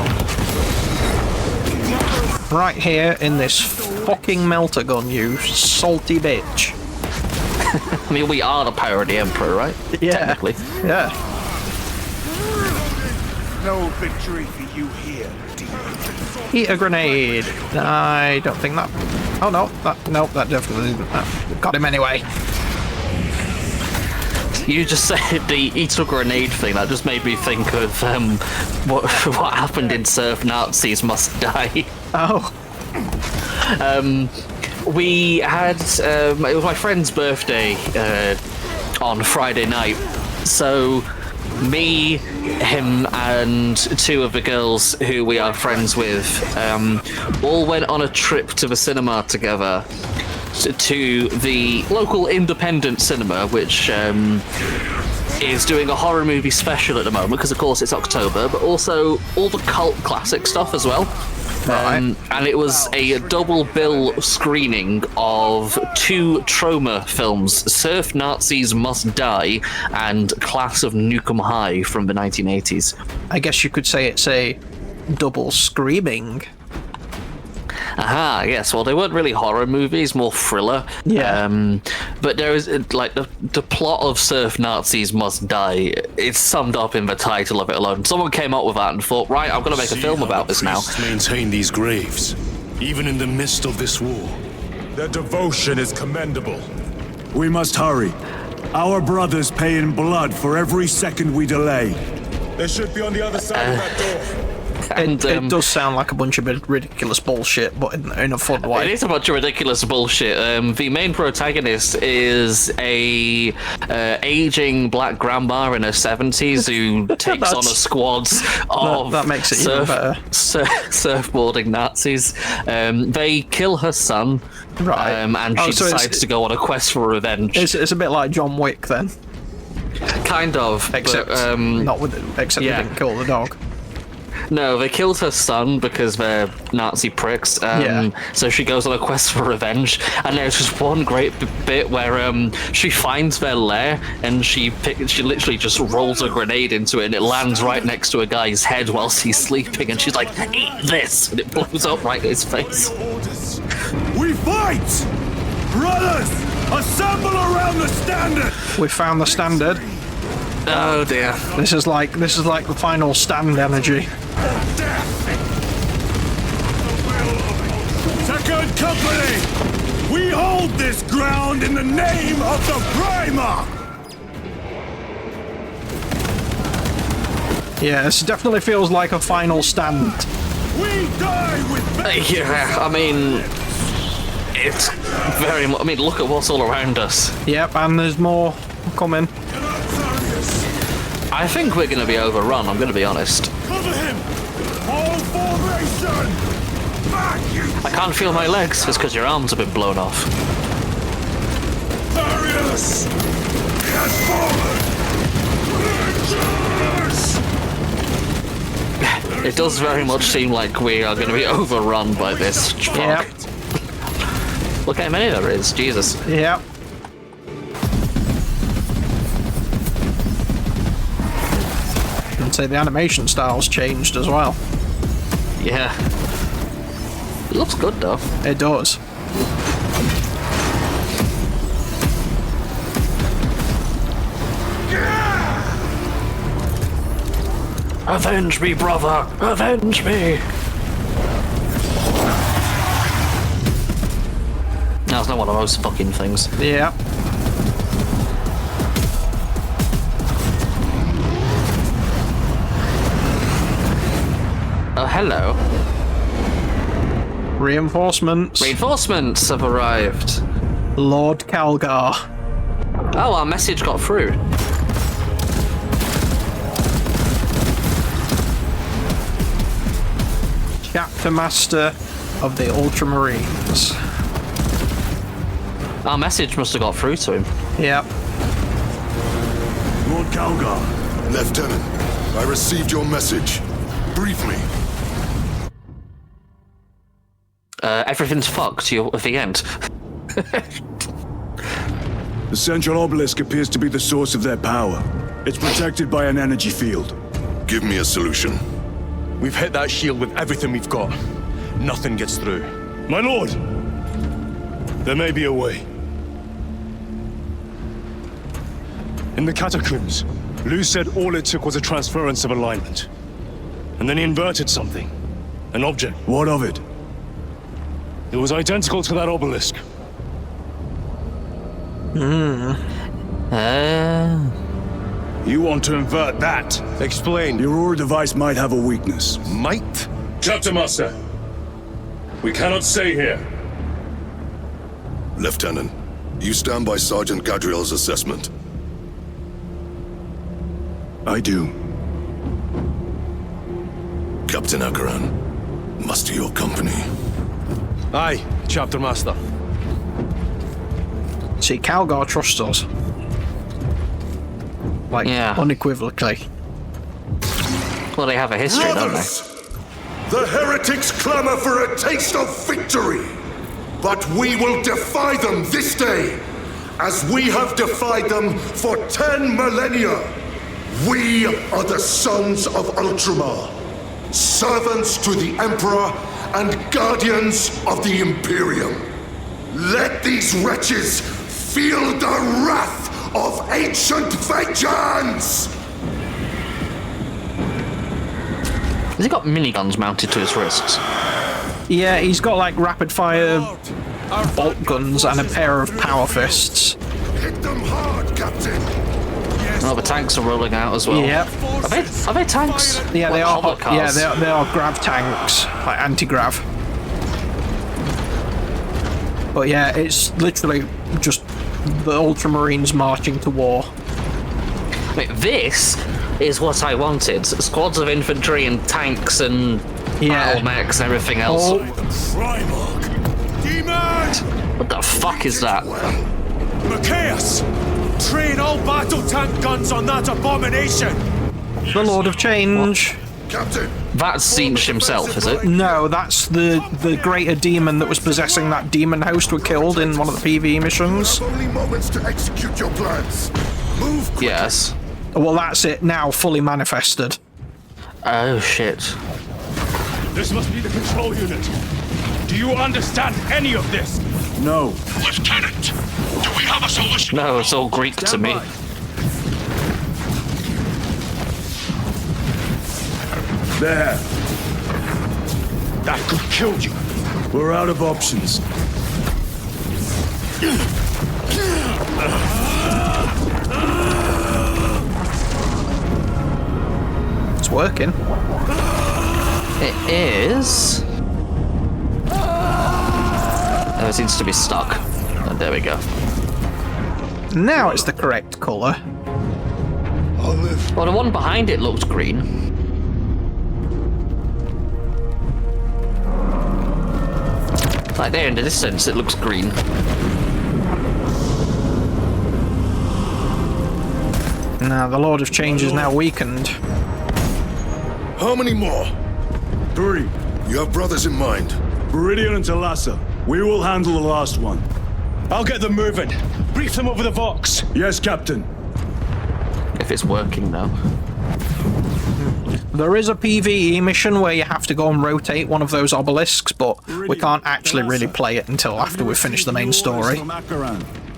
Speaker 1: Right here in this fucking melter gun, you salty bitch.
Speaker 2: I mean, we are the power of the Emperor, right?
Speaker 1: Yeah.
Speaker 2: Technically.
Speaker 1: Yeah.
Speaker 3: No victory for you here,
Speaker 1: Eat a grenade. I don't think that... Oh, no. That definitely didn't. Got him anyway.
Speaker 2: You just said the eat a grenade thing. That just made me think of what happened in Surf Nazis Must Die.
Speaker 1: Oh.
Speaker 2: We had it was my friend's birthday on Friday night, so me, him, and two of the girls who we are friends with all went on a trip to the cinema together, to the local independent cinema, which is doing a horror movie special at the moment, because of course it's October, but also all the cult classic stuff as well. And it was a double bill screening of two trauma films, Surf Nazis Must Die and Class of Nukem High from the 1980s.
Speaker 1: I guess you could say it's a double screaming.
Speaker 2: Aha, yes. Well, they weren't really horror movies, more thriller.
Speaker 1: Yeah.
Speaker 2: But there is, like, the plot of Surf Nazis Must Die, it's summed up in the title of it alone. Someone came up with that and thought, right, I'm going to make a film about this now.
Speaker 5: Maintain these graves, even in the midst of this war.
Speaker 4: Their devotion is commendable. We must hurry. Our brothers pay in blood for every second we delay. They should be on the other side of that door.
Speaker 2: And,
Speaker 1: it does sound like a bunch of ridiculous bullshit, but in a fun way.
Speaker 2: It is a bunch of ridiculous bullshit. The main protagonist is a aging black grandma in her 70s who takes on a squad of
Speaker 1: that makes it even better.
Speaker 2: Surfboarding Nazis. They kill her son,
Speaker 1: right?
Speaker 2: And she decides to go on a quest for revenge.
Speaker 1: It's a bit like John Wick then.
Speaker 2: Kind of,
Speaker 1: except not with it, except they didn't kill the dog.
Speaker 2: No, they killed her son because they're Nazi pricks. So she goes on a quest for revenge, and there's just one great bit where she finds their lair, and she literally just rolls a grenade into it, and it lands right next to a guy's head whilst he's sleeping, and she's like, "Eat this!" and it blows up right in his face.
Speaker 4: We fight, brothers! Assemble around the standard.
Speaker 1: We found the standard.
Speaker 2: Oh dear.
Speaker 1: This is like the final stand energy.
Speaker 4: Second Company! We hold this ground in the name of the Primarch!
Speaker 1: Yeah, this definitely feels like a final stand.
Speaker 4: We die with
Speaker 2: yeah, I mean, it's very much. I mean, look at what's all around us.
Speaker 1: Yep, and there's more coming.
Speaker 2: I think we're going to be overrun, I'm going to be honest.
Speaker 4: Cover him! All formation! Back, you!
Speaker 2: I can't feel my legs. It's because your arms have been blown off.
Speaker 4: Darius! He has fallen!
Speaker 2: It does very much seem like we are going to be overrun by this.
Speaker 1: Yep.
Speaker 2: Look how many there is, Jesus.
Speaker 1: Yep. I'd say the animation style's changed as well.
Speaker 2: Yeah. It looks good though.
Speaker 1: It does.
Speaker 2: Avenge me, brother! Avenge me! That's not one of those fucking things.
Speaker 1: Yeah.
Speaker 2: Oh, hello.
Speaker 1: Reinforcements.
Speaker 2: Reinforcements have arrived.
Speaker 1: Lord Calgar.
Speaker 2: Oh, our message got through.
Speaker 1: Chapter Master of the Ultramarines.
Speaker 2: Our message must have got through to him.
Speaker 1: Yep.
Speaker 4: Lord Calgar.
Speaker 3: Lieutenant, I received your message. Brief me.
Speaker 2: Everything's fucked. You're at the end.
Speaker 4: The central obelisk appears to be the source of their power. It's protected by an energy field.
Speaker 3: Give me a solution.
Speaker 6: We've hit that shield with everything we've got. Nothing gets through.
Speaker 5: My lord! There may be a way. In the catacombs, Lou said all it took was a transference of alignment. And then he inverted something. An object.
Speaker 4: What of it?
Speaker 5: It was identical to that obelisk.
Speaker 4: You want to invert that?
Speaker 6: Explain.
Speaker 4: Your Aurora device might have a weakness.
Speaker 6: Might?
Speaker 5: Chapter Master, we cannot stay here.
Speaker 3: Lieutenant, you stand by Sergeant Gadriel's assessment.
Speaker 4: I do.
Speaker 3: Captain Akaran, muster your company.
Speaker 6: Aye, Chapter Master.
Speaker 1: See, Calgar trusts us. Like,
Speaker 2: Yeah.
Speaker 1: unequivocally.
Speaker 2: Well, they have a history, don't they?
Speaker 3: Brothers, the heretics clamor for a taste of victory. But we will defy them this day, as we have defied them for 10 millennia. We are the sons of ULTRAMAR, servants to the Emperor and guardians of the Imperium. Let these wretches feel the wrath of ancient vengeance!
Speaker 2: Has he got miniguns mounted to his wrists?
Speaker 1: Yeah, he's got like rapid fire bolt guns and a pair of power fists.
Speaker 3: Hit them hard, Captain!
Speaker 2: Oh, the tanks are rolling out as well.
Speaker 1: Yep.
Speaker 2: Are they tanks?
Speaker 1: Yeah, they
Speaker 2: Like
Speaker 1: are.
Speaker 2: hover
Speaker 1: Yeah,
Speaker 2: cars?
Speaker 1: they are grav tanks, like anti-grav. But yeah, it's literally just the Ultramarines marching to war.
Speaker 2: Wait, this is what I wanted. Squads of infantry and tanks and battle mechs and everything else.
Speaker 1: Oh,
Speaker 4: Primarch! Demon!
Speaker 2: What the fuck is that?
Speaker 4: Machias! Train all battle tank guns on that abomination!
Speaker 1: the Lord of Change.
Speaker 3: Captain!
Speaker 2: That's Zinch himself, is it?
Speaker 1: No, that's the greater demon that was possessing that demon host we killed in one of the PvE missions.
Speaker 3: Only moments to execute your plans. Move quickly.
Speaker 2: Yes.
Speaker 1: Well, that's it now, fully manifested.
Speaker 2: Oh shit.
Speaker 5: This must be the control unit. Do you understand any of this?
Speaker 4: No.
Speaker 9: Lieutenant, do we have a solution?
Speaker 2: No, it's all Greek to me.
Speaker 4: There.
Speaker 5: That could kill you.
Speaker 4: We're out of options.
Speaker 1: It's working.
Speaker 2: It is. Oh, it seems to be stuck. Oh, there we go.
Speaker 1: Now it's the correct colour.
Speaker 3: I'll live.
Speaker 2: Well, the one behind it looks green. Like there in the distance, it looks green.
Speaker 1: Now the Lord of Change is now weakened.
Speaker 3: How many more?
Speaker 4: 3.
Speaker 3: You have brothers in mind.
Speaker 4: Viridian and Talassa. We will handle the last one.
Speaker 5: I'll get them moving. Brief them over the Vox.
Speaker 4: Yes, Captain.
Speaker 2: If it's working now.
Speaker 1: There is a PvE mission where you have to go and rotate one of those obelisks, but we can't actually really play it until after we finish the main story.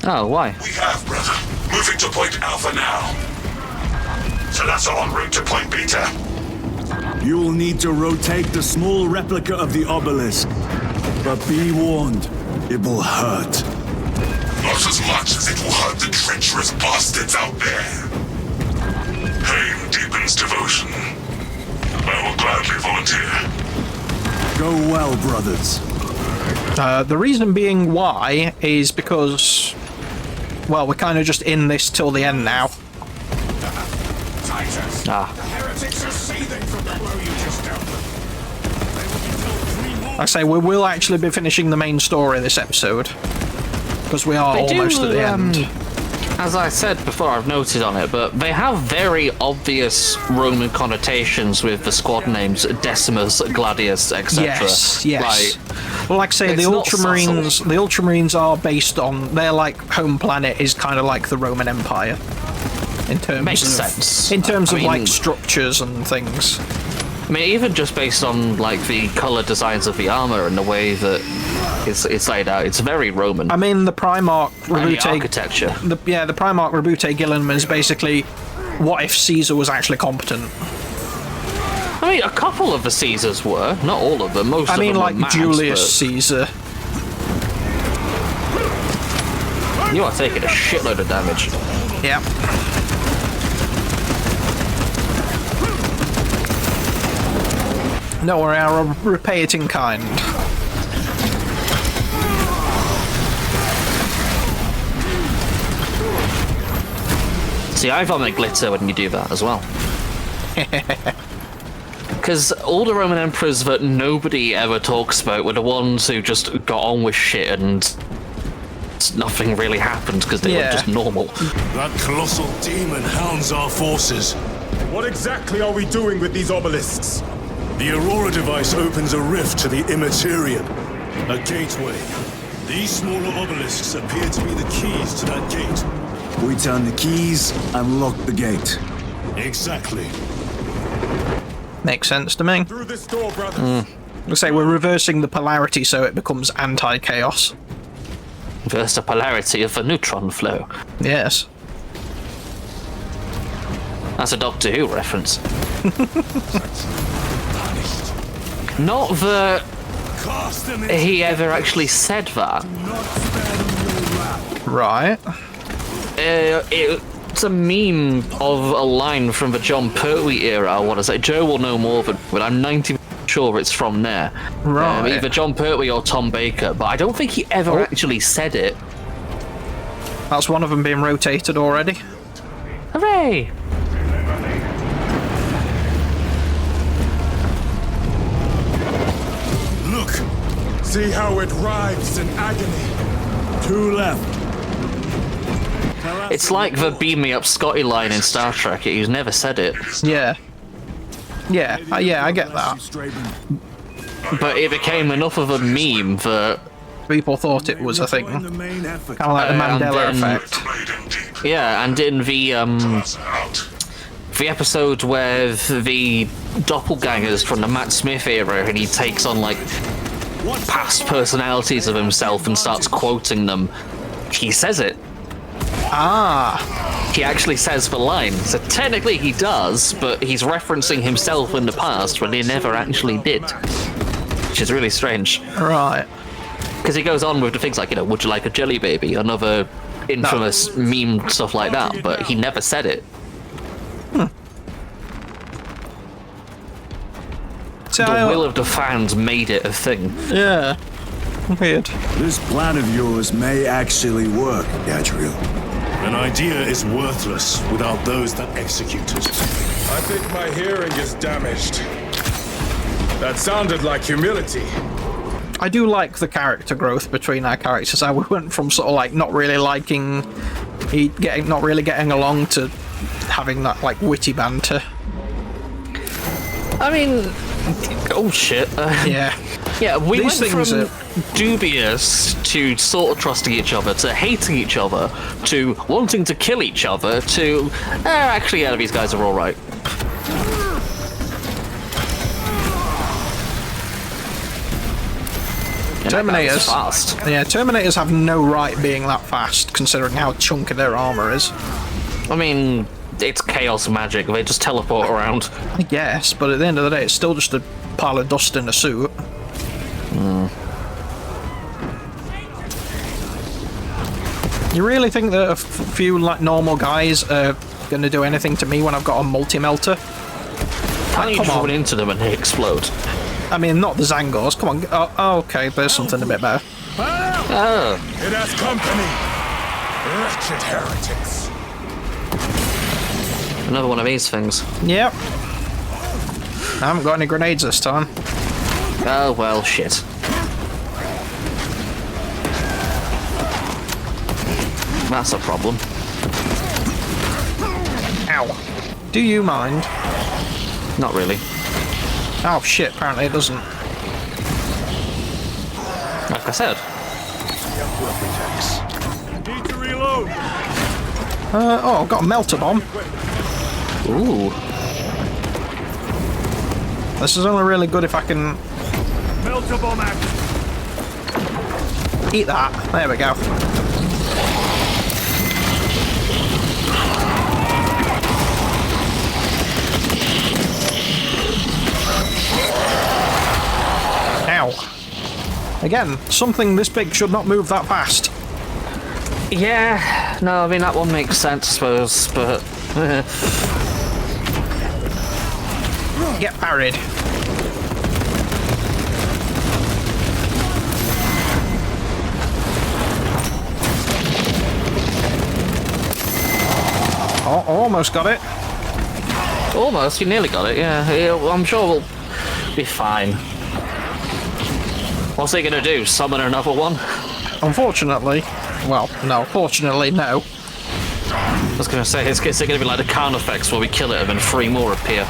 Speaker 2: Oh, why?
Speaker 9: We have, brother. Moving to point Alpha now. Talassa en route to point Beta.
Speaker 4: You will need to rotate the small replica of the obelisk. But be warned, it will hurt.
Speaker 9: Not as much as it will hurt the treacherous bastards out there. Pain deepens devotion. I will gladly volunteer.
Speaker 4: Go well, brothers.
Speaker 1: The reason being why is because, well, we're kind of just in this till the end now.
Speaker 9: Titus,
Speaker 2: Ah.
Speaker 9: the heretics are seething from the blow you just dealt them.
Speaker 1: Like I say, we will actually be finishing the main story this episode. Because we are almost at the end.
Speaker 2: As I said before, I've noted on it, but they have very obvious Roman connotations with the squad names Decimus, Gladius, etc.
Speaker 1: Yes, yes.
Speaker 2: Like,
Speaker 1: Well, like I say, the
Speaker 2: it's not
Speaker 1: Ultramarines are based on their like home planet is kind of like the Roman Empire in terms
Speaker 2: Makes
Speaker 1: of
Speaker 2: sense.
Speaker 1: in terms
Speaker 2: I
Speaker 1: of like
Speaker 2: mean-
Speaker 1: structures and things.
Speaker 2: I mean, even just based on like the color designs of the armor and the way that it's laid out, it's very Roman.
Speaker 1: I mean, the Primarch
Speaker 2: And the
Speaker 1: Rabute,
Speaker 2: architecture.
Speaker 1: the Primarch Rabute Gillen is basically what if Caesar was actually competent.
Speaker 2: I mean, a couple of the Caesars were, not all of them. Most
Speaker 1: I
Speaker 2: of
Speaker 1: mean,
Speaker 2: them
Speaker 1: like
Speaker 2: were mad,
Speaker 1: Julius
Speaker 2: but-
Speaker 1: Caesar.
Speaker 2: You are taking a shitload of damage.
Speaker 1: Yeah. Don't worry, I'll repay it in kind.
Speaker 2: See, I vomit glitter when you do that as well. Because all the Roman emperors that nobody ever talks about were the ones who just got on with shit and nothing really happened because they were just normal.
Speaker 5: That colossal demon hounds our forces.
Speaker 4: What exactly are we doing with these obelisks?
Speaker 5: The Aurora device opens a rift to the Immaterium, a gateway. These smaller obelisks appear to be the keys to that gate.
Speaker 4: We turn the keys and lock the gate.
Speaker 5: Exactly.
Speaker 1: Makes sense to me.
Speaker 4: Through this door, brothers.
Speaker 1: Let's say we're reversing the polarity so it becomes anti-chaos.
Speaker 2: Reverse the polarity of the neutron flow.
Speaker 1: Yes.
Speaker 2: That's a Doctor Who reference. Not that he ever actually said that.
Speaker 1: Right.
Speaker 2: It's a meme of a line from the John Pertwee era, I want to say. Joe will know more, but I'm 90% sure it's from there.
Speaker 1: Right.
Speaker 2: Either John Pertwee or Tom Baker, but I don't think he ever actually said it.
Speaker 1: That's one of them being rotated already.
Speaker 2: Hooray!
Speaker 4: Look! See how it writhes in agony. 2 left.
Speaker 2: It's like the beam me up Scotty line in Star Trek. He's never said it.
Speaker 1: Yeah. Yeah, I get that.
Speaker 2: But it became enough of a meme that
Speaker 1: people thought it was a thing. Kind of like the Mandela effect.
Speaker 2: Yeah, and in the episode where the doppelgangers from the Matt Smith era, and he takes on like past personalities of himself and starts quoting them, he says it.
Speaker 1: Ah.
Speaker 2: He actually says the line. So technically he does, but he's referencing himself in the past when he never actually did. Which is really strange.
Speaker 1: Right.
Speaker 2: Because he goes on with the things like, would you like a jelly baby? Another infamous meme stuff like that, but he never said it.
Speaker 1: So
Speaker 2: the will of the fans made it a thing.
Speaker 1: Yeah. Weird.
Speaker 4: This plan of yours may actually work, Gadriel.
Speaker 5: An idea is worthless without those that execute it.
Speaker 4: I think my hearing is damaged. That sounded like humility.
Speaker 1: I do like the character growth between our characters. How we went from sort of like not really liking, not really getting along to having that like witty banter.
Speaker 2: I mean, oh shit.
Speaker 1: Yeah.
Speaker 2: Yeah, we
Speaker 1: These
Speaker 2: went
Speaker 1: things
Speaker 2: from dubious to sort of trusting each other, to hating each other, to wanting to kill each other, to actually, yeah, these guys are all right.
Speaker 1: Terminators.
Speaker 2: Fast.
Speaker 1: Yeah, Terminators have no right being that fast, considering how chunky their armor is.
Speaker 2: I mean, it's chaos magic. They just teleport around.
Speaker 1: I guess, but at the end of the day, it's still just a pile of dust in a suit. You really think that a few like normal guys are going to do anything to me when I've got a multi-melter?
Speaker 2: How do you run into them and they explode?
Speaker 1: I mean, not the Zangors. Come on. Oh, okay, there's something a bit better.
Speaker 2: Oh.
Speaker 4: It has company. Wretched heretics.
Speaker 2: Another one of these things.
Speaker 1: Yep. I haven't got any grenades this time.
Speaker 2: Oh, well, shit. That's a problem.
Speaker 1: Ow. Do you mind?
Speaker 2: Not really.
Speaker 1: Oh shit, apparently it doesn't.
Speaker 2: Like I said.
Speaker 4: Need to reload.
Speaker 1: Oh, I've got a melter bomb.
Speaker 2: Ooh.
Speaker 1: This is only really good if I can
Speaker 4: Melter bomb act.
Speaker 1: eat that. There we go. Ow. Again, something this big should not move that fast.
Speaker 2: Yeah, no, I mean, that one makes sense, I suppose, but...
Speaker 1: Get parried. Oh, almost got it.
Speaker 2: Almost, you nearly got it, yeah. I'm sure we'll be fine. What's he gonna do, summon another one?
Speaker 1: Unfortunately, well, no, fortunately, no.
Speaker 2: I was gonna say, it's gonna be like the Khan effects where we kill it and then 3 more appear.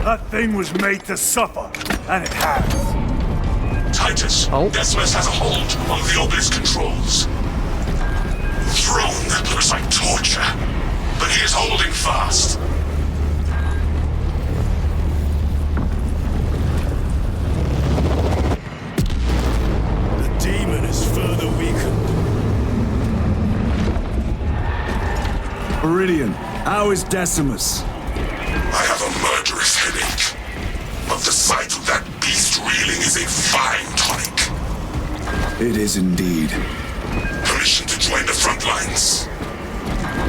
Speaker 4: That thing was made to suffer, and it has.
Speaker 9: Titus, Decimus has a hold on the obelisk controls. Throne that looks like torture, but he is holding fast.
Speaker 5: The demon is further weakened.
Speaker 4: Iridian, how is Decimus?
Speaker 9: I have a murderous headache, but the sight of that beast reeling is a fine tonic.
Speaker 4: It is indeed.
Speaker 9: Permission to join the front lines.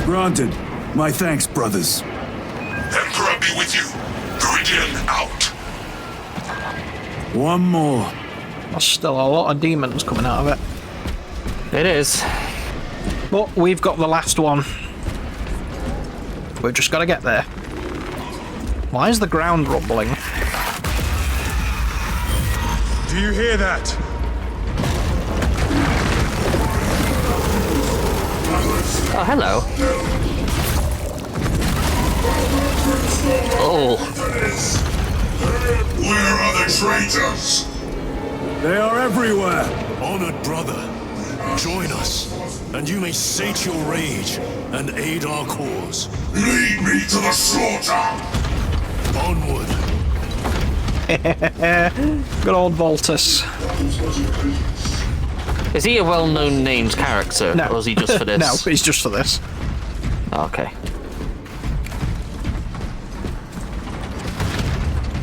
Speaker 4: Granted. My thanks, brothers.
Speaker 9: Emperor be with you. Iridian out.
Speaker 4: One more.
Speaker 1: There's still a lot of demons coming out of it.
Speaker 2: It is.
Speaker 1: But we've got the last one. We've just got to get there. Why is the ground rumbling?
Speaker 4: Do you hear that?
Speaker 2: Oh, hello. Oh.
Speaker 9: Where are the traitors?
Speaker 4: They are everywhere.
Speaker 5: Honored brother, join us, and you may sate your rage and aid our cause.
Speaker 9: Lead me to the slaughter!
Speaker 5: Onward.
Speaker 1: Good old Voltus.
Speaker 2: Is he a well-known named character,
Speaker 1: No.
Speaker 2: or is he just for this?
Speaker 1: No, he's just for this.
Speaker 2: Okay.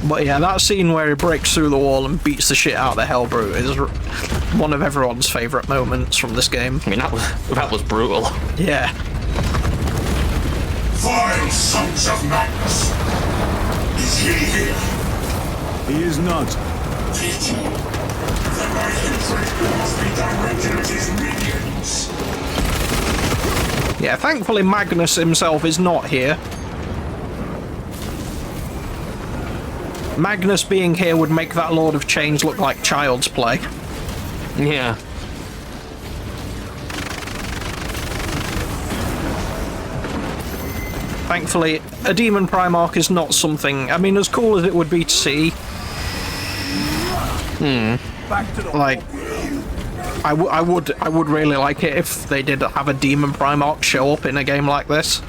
Speaker 1: But yeah, that scene where he breaks through the wall and beats the shit out of the Hellbrute is one of everyone's favourite moments from this game.
Speaker 2: I mean, that was brutal.
Speaker 1: Yeah.
Speaker 9: Vile sons of Magnus! Is he here?
Speaker 4: He is not.
Speaker 9: Teach me. The right entry must be directed at his minions.
Speaker 1: Yeah, thankfully Magnus himself is not here. Magnus being here would make that Lord of Change look like child's play.
Speaker 2: Yeah.
Speaker 1: Thankfully, a Demon Primarch is not something... I mean, as cool as it would be to see... Like... I would really like it if they did have a Demon Primarch show up in a game like this.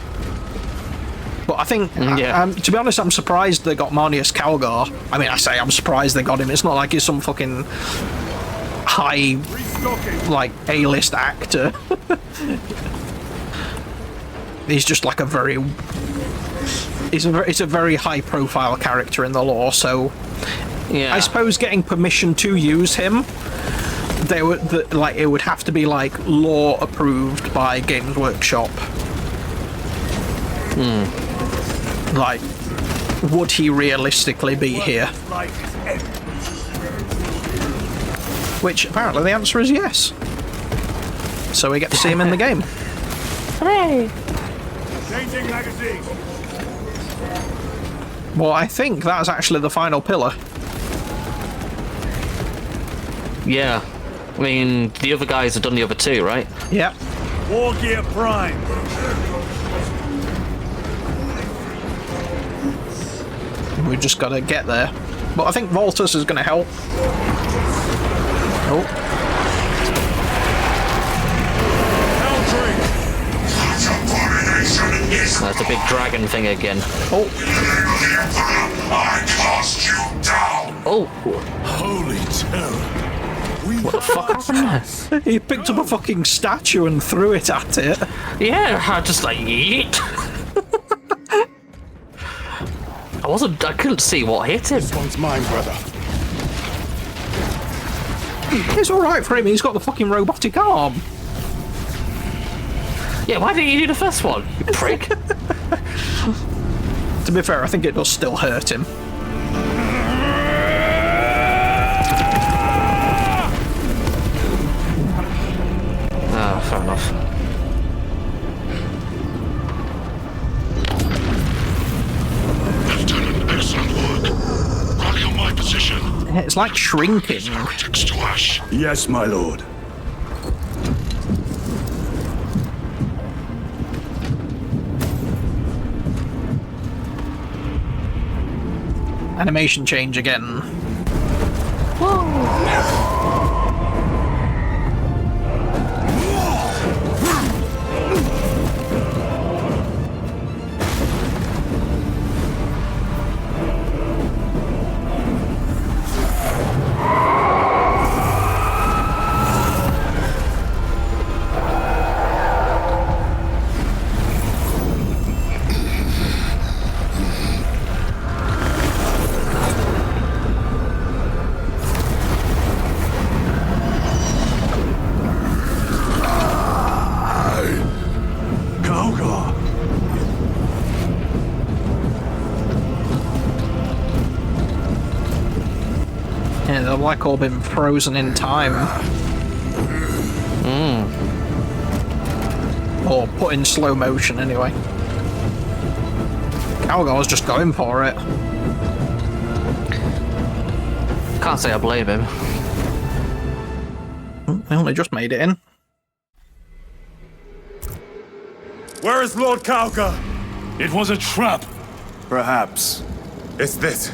Speaker 1: But I think, to be honest, I'm surprised they got Marnius Calgar. I mean, I say I'm surprised they got him. It's not like he's some fucking high, like, A-list actor. He's just like a very... It's a very high-profile character in the lore, so...
Speaker 2: Yeah.
Speaker 1: I suppose getting permission to use him, they would it would have to be like lore approved by Games Workshop. Like, would he realistically be here? Which apparently the answer is yes. So we get to see him in the game.
Speaker 2: Hooray!
Speaker 4: Changing magazine.
Speaker 1: Well, I think that's actually the final pillar.
Speaker 2: Yeah. I mean, the other guys have done the other two, right?
Speaker 1: Yep.
Speaker 4: War Gear Prime.
Speaker 1: We just gotta get there. But I think Voltus is gonna help. Oh.
Speaker 2: That's a big dragon thing again.
Speaker 1: Oh.
Speaker 9: I cast you down!
Speaker 2: Oh.
Speaker 5: Holy terror.
Speaker 2: What the fuck happened there?
Speaker 1: He picked up a fucking statue and threw it at it.
Speaker 2: Yeah, I just like, yeet. I I couldn't see what hit him.
Speaker 5: This one's mine, brother.
Speaker 1: It's alright for him, he's got the fucking robotic arm.
Speaker 2: Yeah, why didn't you do the first one, you prick?
Speaker 1: To be fair, I think it does still hurt him.
Speaker 2: Oh, fair enough.
Speaker 9: Lieutenant, excellent work. Rally on my position.
Speaker 1: It's like shrinking.
Speaker 9: Heretics to ash.
Speaker 4: Yes, my lord.
Speaker 1: Animation change again. Yeah, they're like all been frozen in time. Or put in slow motion, anyway. Calgar's just going for it.
Speaker 2: Can't say I blame him.
Speaker 1: They only just made it in.
Speaker 4: Where is Lord Calgar?
Speaker 5: It was a trap.
Speaker 4: Perhaps.
Speaker 6: It's this.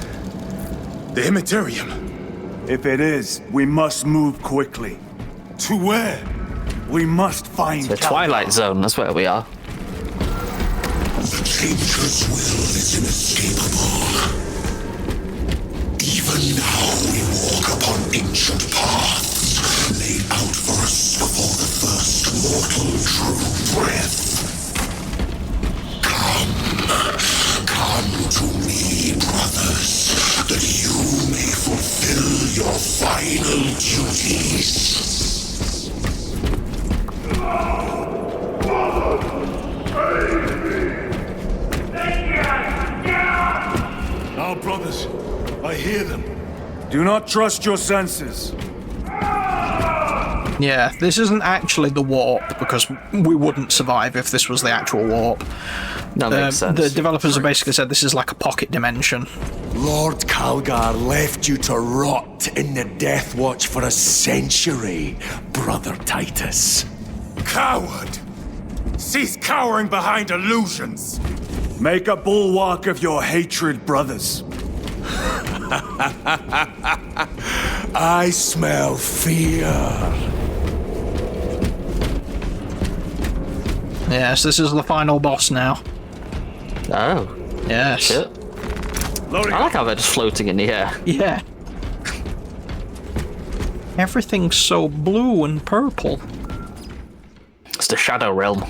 Speaker 6: The Immaterium.
Speaker 4: If it is, we must move quickly.
Speaker 5: To where?
Speaker 4: We must find
Speaker 2: The Twilight Zone, that's where we are.
Speaker 9: The Changer's will is inescapable. Even now we walk upon ancient paths, laid out for us before the first mortal true breath. Come to me, brothers, that you may fulfill your final duties.
Speaker 5: Our brothers. I hear them.
Speaker 4: Do not trust your senses.
Speaker 1: Yeah, this isn't actually the warp, because we wouldn't survive if this was the actual warp.
Speaker 2: That makes sense.
Speaker 1: The developers have basically said this is like a pocket dimension.
Speaker 12: Lord Calgar left you to rot in the Death Watch for a century, Brother Titus.
Speaker 6: Coward! Cease cowering behind illusions!
Speaker 4: Make a bulwark of your hatred, brothers.
Speaker 12: I smell fear.
Speaker 1: Yes, this is the final boss now.
Speaker 2: Oh.
Speaker 1: Yes.
Speaker 2: Shit. I like how they're just floating in the air.
Speaker 1: Yeah. Everything's so blue and purple.
Speaker 2: It's the Shadow Realm.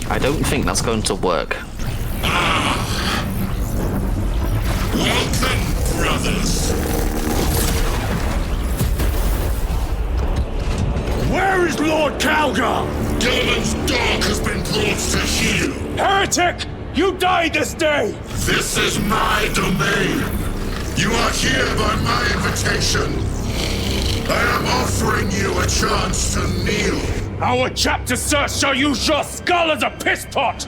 Speaker 2: I don't think that's going to work.
Speaker 9: Welcome, brothers.
Speaker 4: Where is Lord Calgar?
Speaker 9: Gilliman's dog has been brought to heel.
Speaker 4: Heretic! You died this day!
Speaker 9: This is my domain. You are here by my invitation. I am offering you a chance to kneel.
Speaker 4: Our chapter, sir, shall use your skull as a piss pot!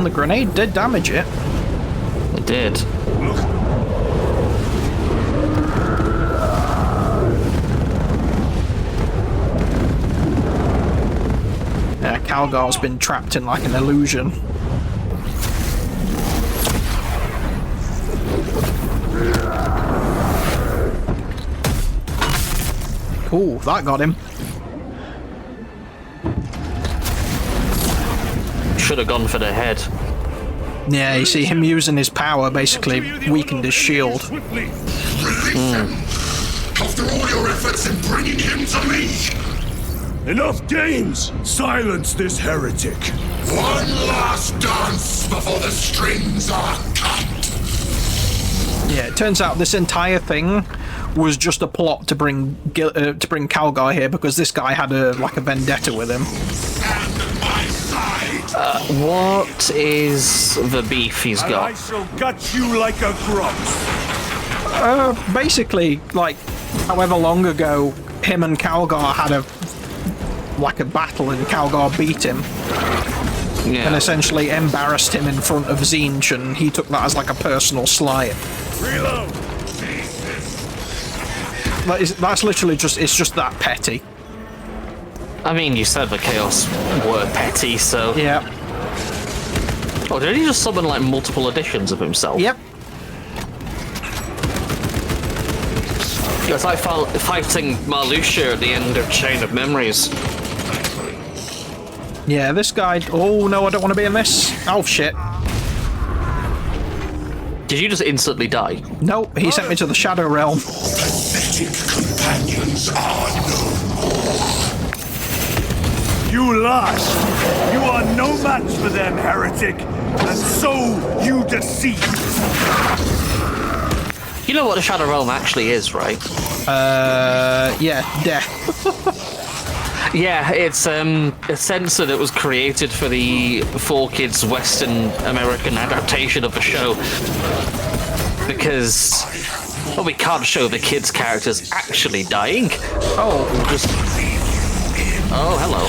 Speaker 1: The grenade did damage it.
Speaker 2: It did.
Speaker 1: Yeah, Calgar's been trapped in like an illusion. Ooh, that got him.
Speaker 2: Should have gone for the head.
Speaker 1: Yeah, you see him using his power basically weakened his shield.
Speaker 9: Release him! After all your efforts in bringing him to me!
Speaker 4: Enough games! Silence this heretic!
Speaker 9: One last dance before the strings are cut!
Speaker 1: Yeah, it turns out this entire thing was just a plot to bring Calgar here because this guy had a vendetta with him.
Speaker 2: What is the beef he's
Speaker 4: And
Speaker 2: got?
Speaker 4: I shall gut you like a grump.
Speaker 1: Basically, like, however long ago, him and Calgar had a battle and Calgar beat him.
Speaker 2: Yeah.
Speaker 1: And essentially embarrassed him in front of Tzeentch, and he took that as like a personal slight.
Speaker 4: Reload!
Speaker 1: That's literally it's just that petty.
Speaker 2: I mean, you said the Chaos were petty, so...
Speaker 1: Yeah.
Speaker 2: Oh, did he just summon, like, multiple editions of himself?
Speaker 1: Yep.
Speaker 2: It's like fighting Marluxia at the end of Chain of Memories.
Speaker 1: Yeah, this guy... Oh, no, I don't want to be in this. Oh, shit.
Speaker 2: Did you just instantly die?
Speaker 1: No, he sent me to the Shadow Realm.
Speaker 9: Pathetic companions are no more!
Speaker 4: You lie! You are no match for them, heretic! And so you deceive!
Speaker 2: You know what the Shadow Realm actually is, right?
Speaker 1: Yeah, death.
Speaker 2: Yeah, it's a sensor that was created for the 4Kids Western American adaptation of the show. Because, well, we can't show the kids' characters actually dying.
Speaker 1: Oh,
Speaker 2: just... Oh, hello.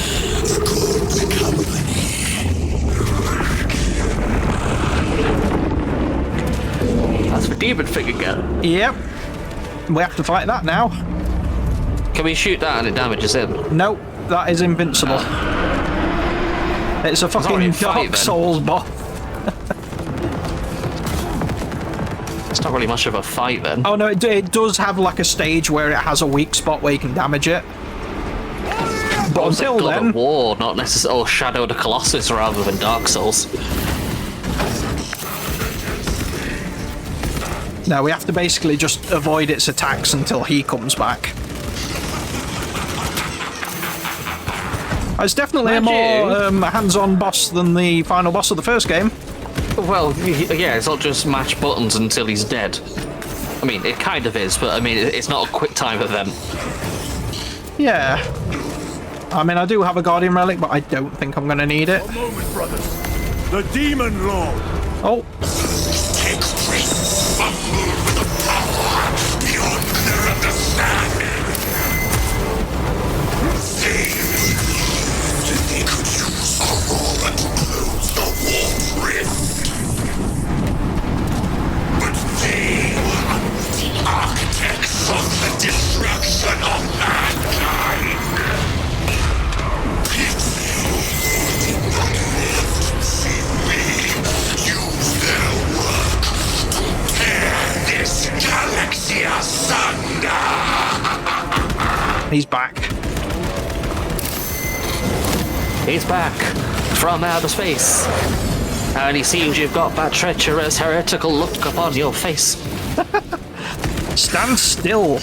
Speaker 2: That's the demon thing again.
Speaker 1: Yep. We have to fight that now.
Speaker 2: Can we shoot that and it damages him?
Speaker 1: Nope, that is invincible. It's a fucking Dark Souls boss.
Speaker 2: It's not really much of a fight then.
Speaker 1: Oh no, it does have like a stage where it has a weak spot where you can damage it. But until
Speaker 2: God
Speaker 1: then...
Speaker 2: of War, not necessarily Shadow of the Colossus rather than Dark Souls.
Speaker 1: No, we have to basically just avoid its attacks until he comes back. It's definitely a more hands-on boss than the final boss of the first game.
Speaker 2: Well, yeah, it's not just mash buttons until he's dead. I mean, it kind of is, but I mean, it's not a quick time event.
Speaker 1: Yeah. I mean, I do have a Guardian Relic, but I don't think I'm going to need it.
Speaker 4: A moment, brothers. The Demon Lord.
Speaker 1: Oh.
Speaker 9: Take risks, fumble with a power beyond their understanding. They could use Aurora to close the warp rift. But they are the architects of the destruction of mankind. If you did not live to see me use their work to tear this galaxy asunder.
Speaker 1: He's back.
Speaker 2: He's back from outer space. And he seems you've got that treacherous, heretical look upon your face.
Speaker 1: Stand still.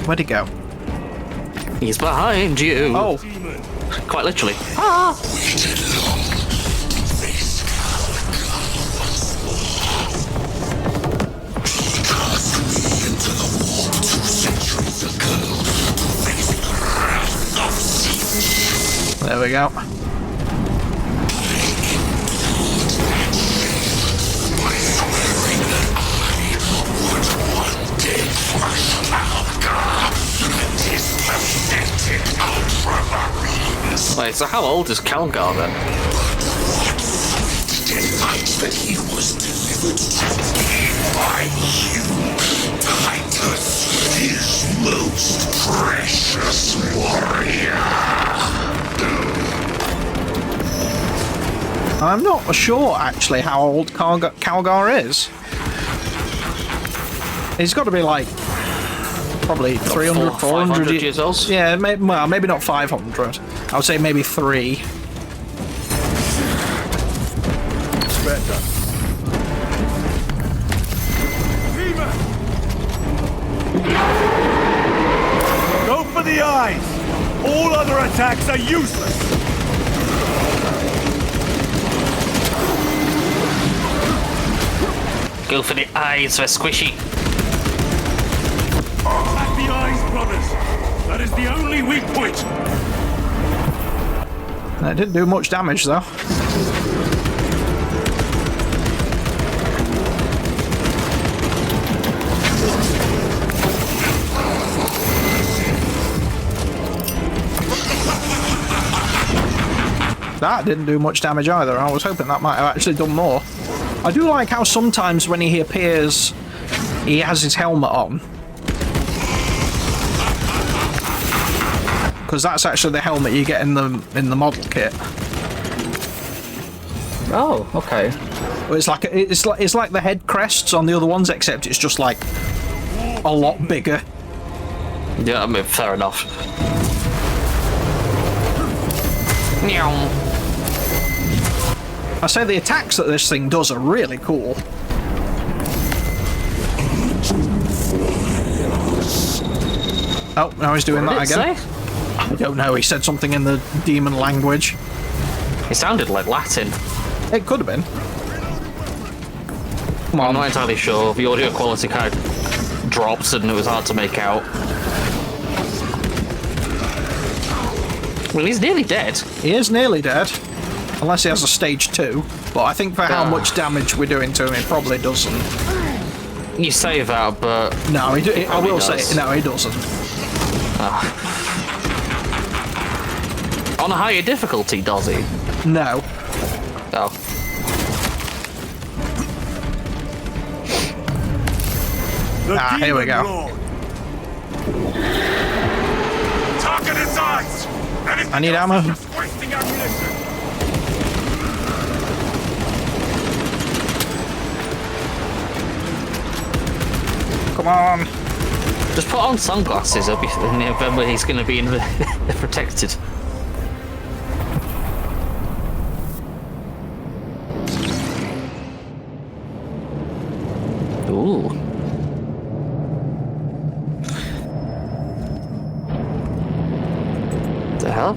Speaker 1: Where'd he go?
Speaker 2: He's behind you.
Speaker 1: Oh.
Speaker 2: Quite literally. Ah!
Speaker 1: There we go.
Speaker 2: Wait, so how old is Calgar then?
Speaker 9: Delight that he was delivered to me by you, Titus, his most precious warrior.
Speaker 1: I'm not sure, actually, how old Calgar is. He's got to be, like, probably 300, 400
Speaker 2: years old?
Speaker 1: Yeah, well, maybe not 500. I would say maybe 3.
Speaker 4: Better. Go for the eyes! All other attacks are useless!
Speaker 2: Go for the eyes, they're squishy.
Speaker 4: Attack the eyes, brothers! That is the only weak point!
Speaker 1: That didn't do much damage, though. That didn't do much damage either. I was hoping that might have actually done more. I do like how sometimes when he appears, he has his helmet on. Because that's actually the helmet you get in the model kit.
Speaker 13: Oh, okay.
Speaker 1: It's like the head crests on the other ones, except it's just like a lot bigger.
Speaker 2: Yeah, I mean, fair enough. Meow.
Speaker 1: I say the attacks that this thing does are really cool. Oh, now he's doing that again.
Speaker 2: Say?
Speaker 1: I don't know, he said something in the demon language.
Speaker 2: It sounded like Latin.
Speaker 1: It could have been. Come
Speaker 2: I'm
Speaker 1: on.
Speaker 2: not entirely sure. The audio quality kind of drops and it was hard to make out. Well, he's nearly dead.
Speaker 1: He is nearly dead. Unless he has a stage 2. But I think for how much damage we're doing to him, it probably doesn't.
Speaker 2: You say that, but...
Speaker 1: No, I will say, no, he doesn't.
Speaker 2: On a higher difficulty, does he?
Speaker 1: No.
Speaker 2: Oh.
Speaker 1: Here we go.
Speaker 4: Target its eyes!
Speaker 1: I need ammo.
Speaker 4: Wasting ammunition!
Speaker 1: Come on.
Speaker 2: Just put on sunglasses, then he's going to be protected. Ooh. The hell?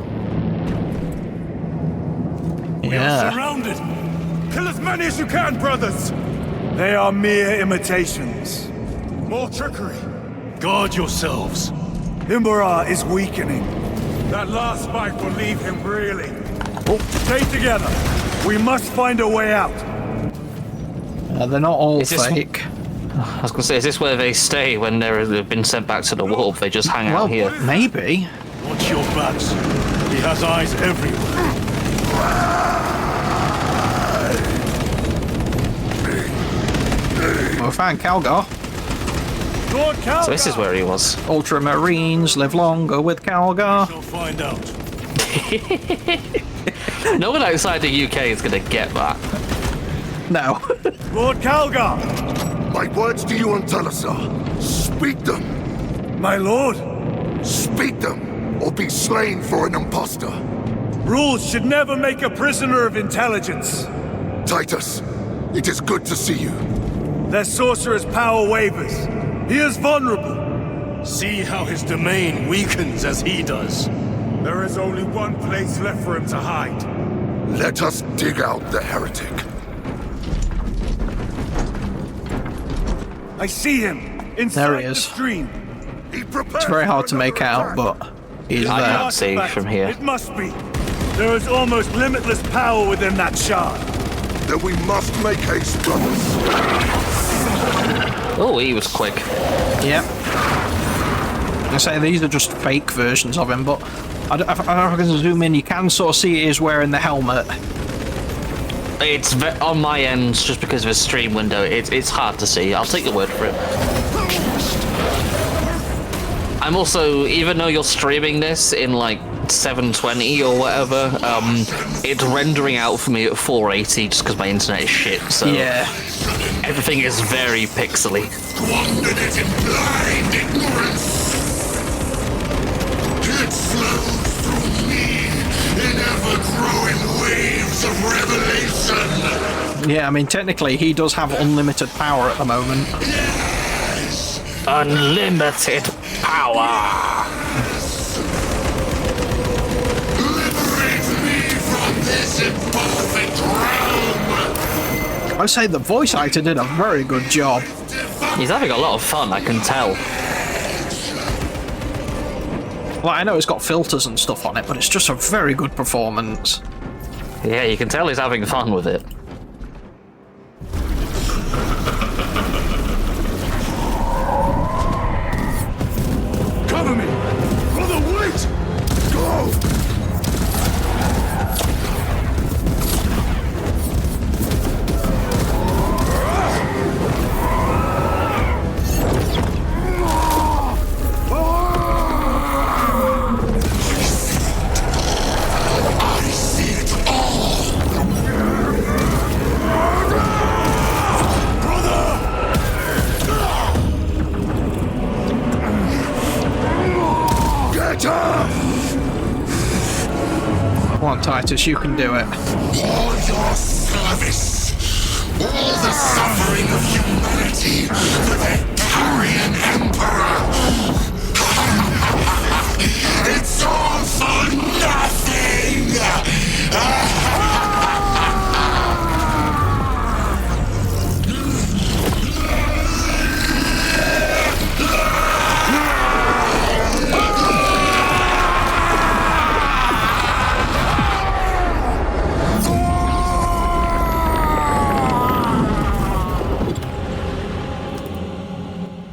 Speaker 4: We are surrounded! Kill as many as you can, brothers! They are mere imitations. More trickery. Guard yourselves. Imbara is weakening. That last spike will leave him reeling. Stay together. We must find a way out.
Speaker 1: They're not all fake.
Speaker 2: I was going to say, is this where they stay when they've been sent back to the warp? They just hang out here?
Speaker 1: Maybe.
Speaker 4: Watch your backs. He has eyes everywhere.
Speaker 1: Well, we found Calgar.
Speaker 4: Lord Calgar.
Speaker 2: So this is where he was.
Speaker 1: Ultramarines live longer with Calgar.
Speaker 4: We'll find out.
Speaker 2: No one outside the UK is going to get that.
Speaker 1: No.
Speaker 4: Lord Calgar!
Speaker 9: My words to you on Talasar. Speak them.
Speaker 4: My lord?
Speaker 9: Speak them, or be slain for an impostor.
Speaker 4: Rules should never make a prisoner of intelligence.
Speaker 9: Titus, it is good to see you.
Speaker 4: Their sorcerer's power wavers. He is vulnerable. See how his domain weakens as he does. There is only one place left for him to hide.
Speaker 9: Let us dig out the heretic.
Speaker 4: I see him inside
Speaker 1: There he is.
Speaker 4: the stream.
Speaker 1: It's very hard to make out, but he's
Speaker 2: I
Speaker 1: there.
Speaker 2: can't see from here.
Speaker 4: It must be. There is almost limitless power within that shard.
Speaker 9: Then we must make haste, brothers.
Speaker 2: Oh, he was quick.
Speaker 1: Yep. I say these are just fake versions of him, but I don't know if I can zoom in. You can sort of see he is wearing the helmet.
Speaker 2: It's on my end, just because of a stream window. It's hard to see. I'll take your word for it. I'm also, even though you're streaming this in like 720 or whatever, it's rendering out for me at 480 just because my internet is shit, so
Speaker 1: Yeah.
Speaker 2: everything is very pixely.
Speaker 9: Squandered it in blind ignorance. It flowed through me in ever-growing waves of revelation.
Speaker 1: Yeah, I mean, technically, he does have unlimited power at the moment.
Speaker 2: Unlimited power!
Speaker 9: Liberate me from this imperfect realm.
Speaker 1: I say the voice actor did a very good job.
Speaker 2: He's having a lot of fun, I can tell.
Speaker 1: Well, I know it's got filters and stuff on it, but it's just a very good performance.
Speaker 2: Yeah, you can tell he's having fun with it.
Speaker 4: Cover me! Brother, wait! Go!
Speaker 9: I see it all.
Speaker 4: Get up!
Speaker 1: Come on, Titus, you can do it.
Speaker 9: All your service, all the suffering of humanity for the Tyraniid Emperor. It's all for nothing!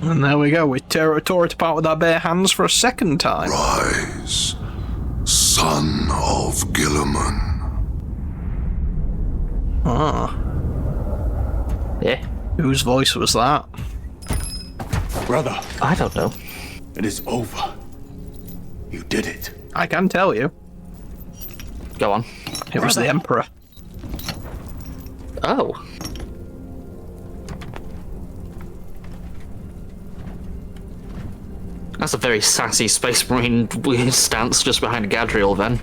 Speaker 1: And there we go, we tore it apart with our bare hands for a second time.
Speaker 9: Rise, son of Gilliman.
Speaker 1: Ah.
Speaker 2: Yeah.
Speaker 1: Whose voice was that?
Speaker 5: Brother,
Speaker 2: I don't know.
Speaker 5: it is over. You did it.
Speaker 1: I can tell you.
Speaker 2: Go on.
Speaker 1: It was the Emperor.
Speaker 2: Oh. That's a very sassy Space Marine weird stance just behind Gadriel, then.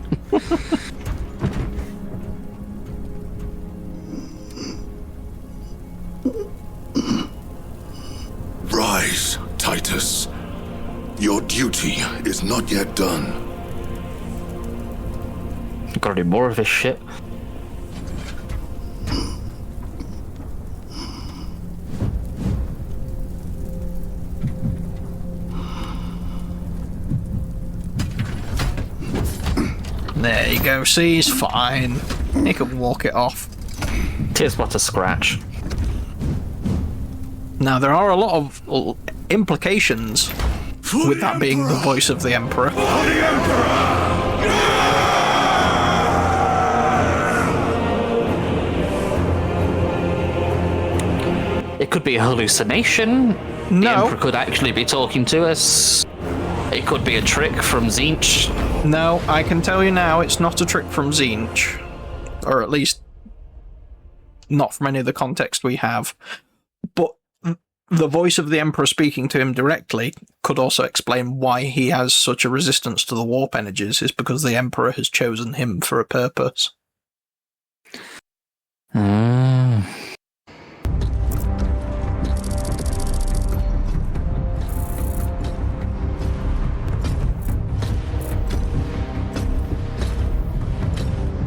Speaker 9: Rise, Titus. Your duty is not yet done.
Speaker 2: Gotta do more of this shit.
Speaker 1: There you go, see, he's fine. He can walk it off.
Speaker 2: Tis but a scratch.
Speaker 1: Now, there are a lot of implications with that being the voice of the Emperor.
Speaker 2: It could be a hallucination. The
Speaker 1: No.
Speaker 2: Emperor could actually be talking to us. It could be a trick from Tzeentch.
Speaker 1: No, I can tell you now, it's not a trick from Tzeentch. Or at least, not from any of the context we have. But the voice of the Emperor speaking to him directly could also explain why he has such a resistance to the warp energies, is because the Emperor has chosen him for a purpose.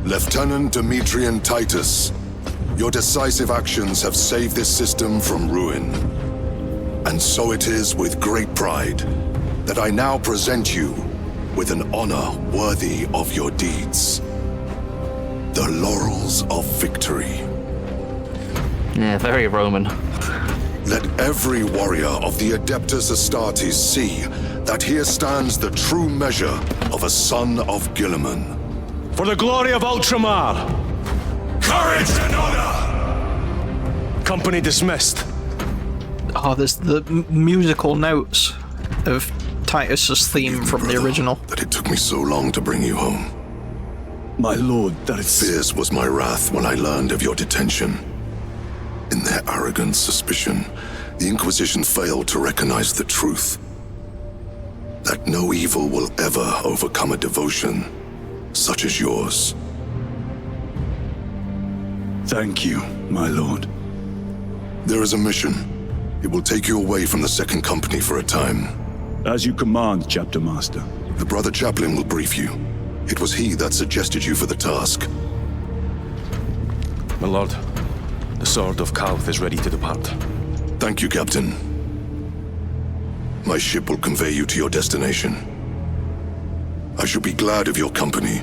Speaker 9: Lieutenant Demetrian Titus, your decisive actions have saved this system from ruin. And so it is with great pride that I now present you with an honor worthy of your deeds. The laurels of victory.
Speaker 2: Yeah, very Roman.
Speaker 9: Let every warrior of the Adeptus Astartes see that here stands the true measure of a son of Gilliman.
Speaker 5: For the glory of ULTRAMAR!
Speaker 9: Courage and honor!
Speaker 5: Company dismissed.
Speaker 1: Oh, there's the musical notes of Titus's theme from the original.
Speaker 9: That it took me so long to bring you home.
Speaker 4: My lord, that is...
Speaker 9: Fierce was my wrath when I learned of your detention. In their arrogant suspicion, the Inquisition failed to recognize the truth. That no evil will ever overcome a devotion such as yours.
Speaker 4: Thank you, my lord.
Speaker 9: There is a mission. It will take you away from the Second Company for a time.
Speaker 4: As you command, Chapter Master.
Speaker 9: The Brother Chaplain will brief you. It was he that suggested you for the task.
Speaker 6: My lord, the Sword of Kauth is ready to depart.
Speaker 9: Thank you, Captain. My ship will convey you to your destination. I shall be glad of your company.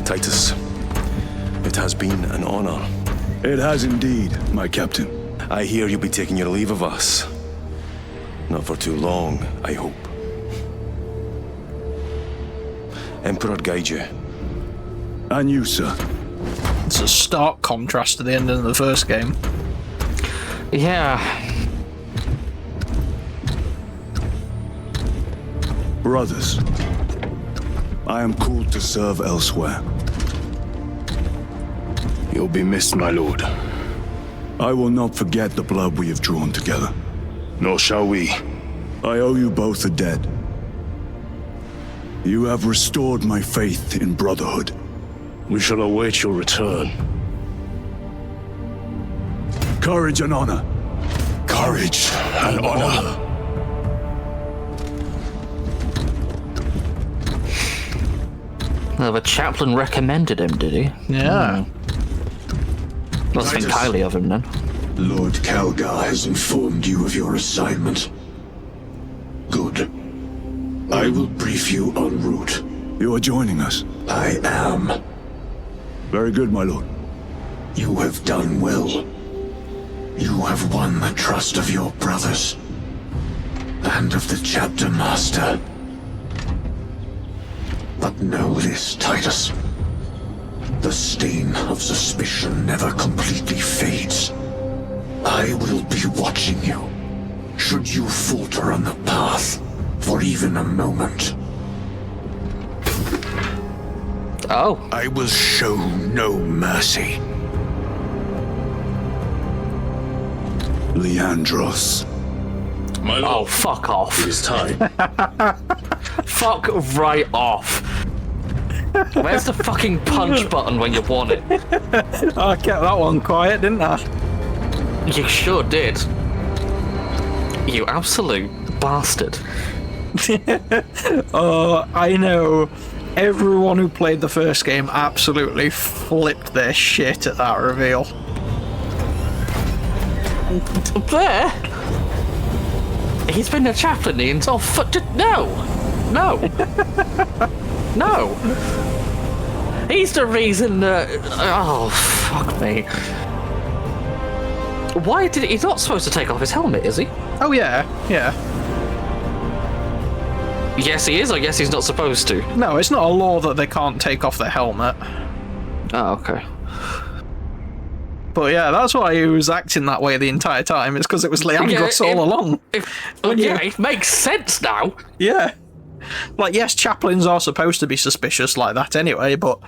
Speaker 6: Titus, it has been an honor.
Speaker 4: It has indeed, my captain.
Speaker 6: I hear you'll be taking your leave of us. Not for too long, I hope. Emperor guide you.
Speaker 4: And you, sir.
Speaker 1: It's a stark contrast to the end of the first game.
Speaker 2: Yeah.
Speaker 4: Brothers, I am called to serve elsewhere.
Speaker 5: You'll be missed, my lord.
Speaker 4: I will not forget the blood we have drawn together.
Speaker 5: Nor shall we.
Speaker 4: I owe you both a debt. You have restored my faith in brotherhood.
Speaker 5: We shall await your return.
Speaker 4: Courage and honor.
Speaker 5: Courage and honor.
Speaker 2: Well, the chaplain recommended him, did he?
Speaker 1: Yeah.
Speaker 2: Must think highly of him then.
Speaker 3: Lord Calgar has informed you of your assignment. Good. I will brief you en route.
Speaker 4: You are joining us.
Speaker 3: I am.
Speaker 4: Very good, my lord.
Speaker 3: You have done well. You have won the trust of your brothers. And of the Chapter Master. But know this, Titus. The stain of suspicion never completely fades. I will be watching you. Should you falter on the path for even a moment.
Speaker 2: Oh.
Speaker 3: I will show no mercy.
Speaker 4: Leandros.
Speaker 5: My lord.
Speaker 2: Oh, fuck off.
Speaker 5: It is time.
Speaker 2: Fuck right off. Where's the fucking punch button when you want it?
Speaker 1: I kept that one quiet, didn't I?
Speaker 2: You sure did. You absolute bastard.
Speaker 1: Oh, I know. Everyone who played the first game absolutely flipped their shit at that reveal.
Speaker 2: There? He's been a chaplain the entire No! He's the reason that... Oh, fuck me. Why did he's not supposed to take off his helmet, is he?
Speaker 1: Oh yeah.
Speaker 2: Yes, he is. I guess he's not supposed to.
Speaker 1: No, it's not a law that they can't take off their helmet.
Speaker 2: Oh, okay.
Speaker 1: But yeah, that's why he was acting that way the entire time. It's because it was Leandros all along.
Speaker 2: It makes sense now.
Speaker 1: Yeah. Like, yes, chaplains are supposed to be suspicious like that anyway, but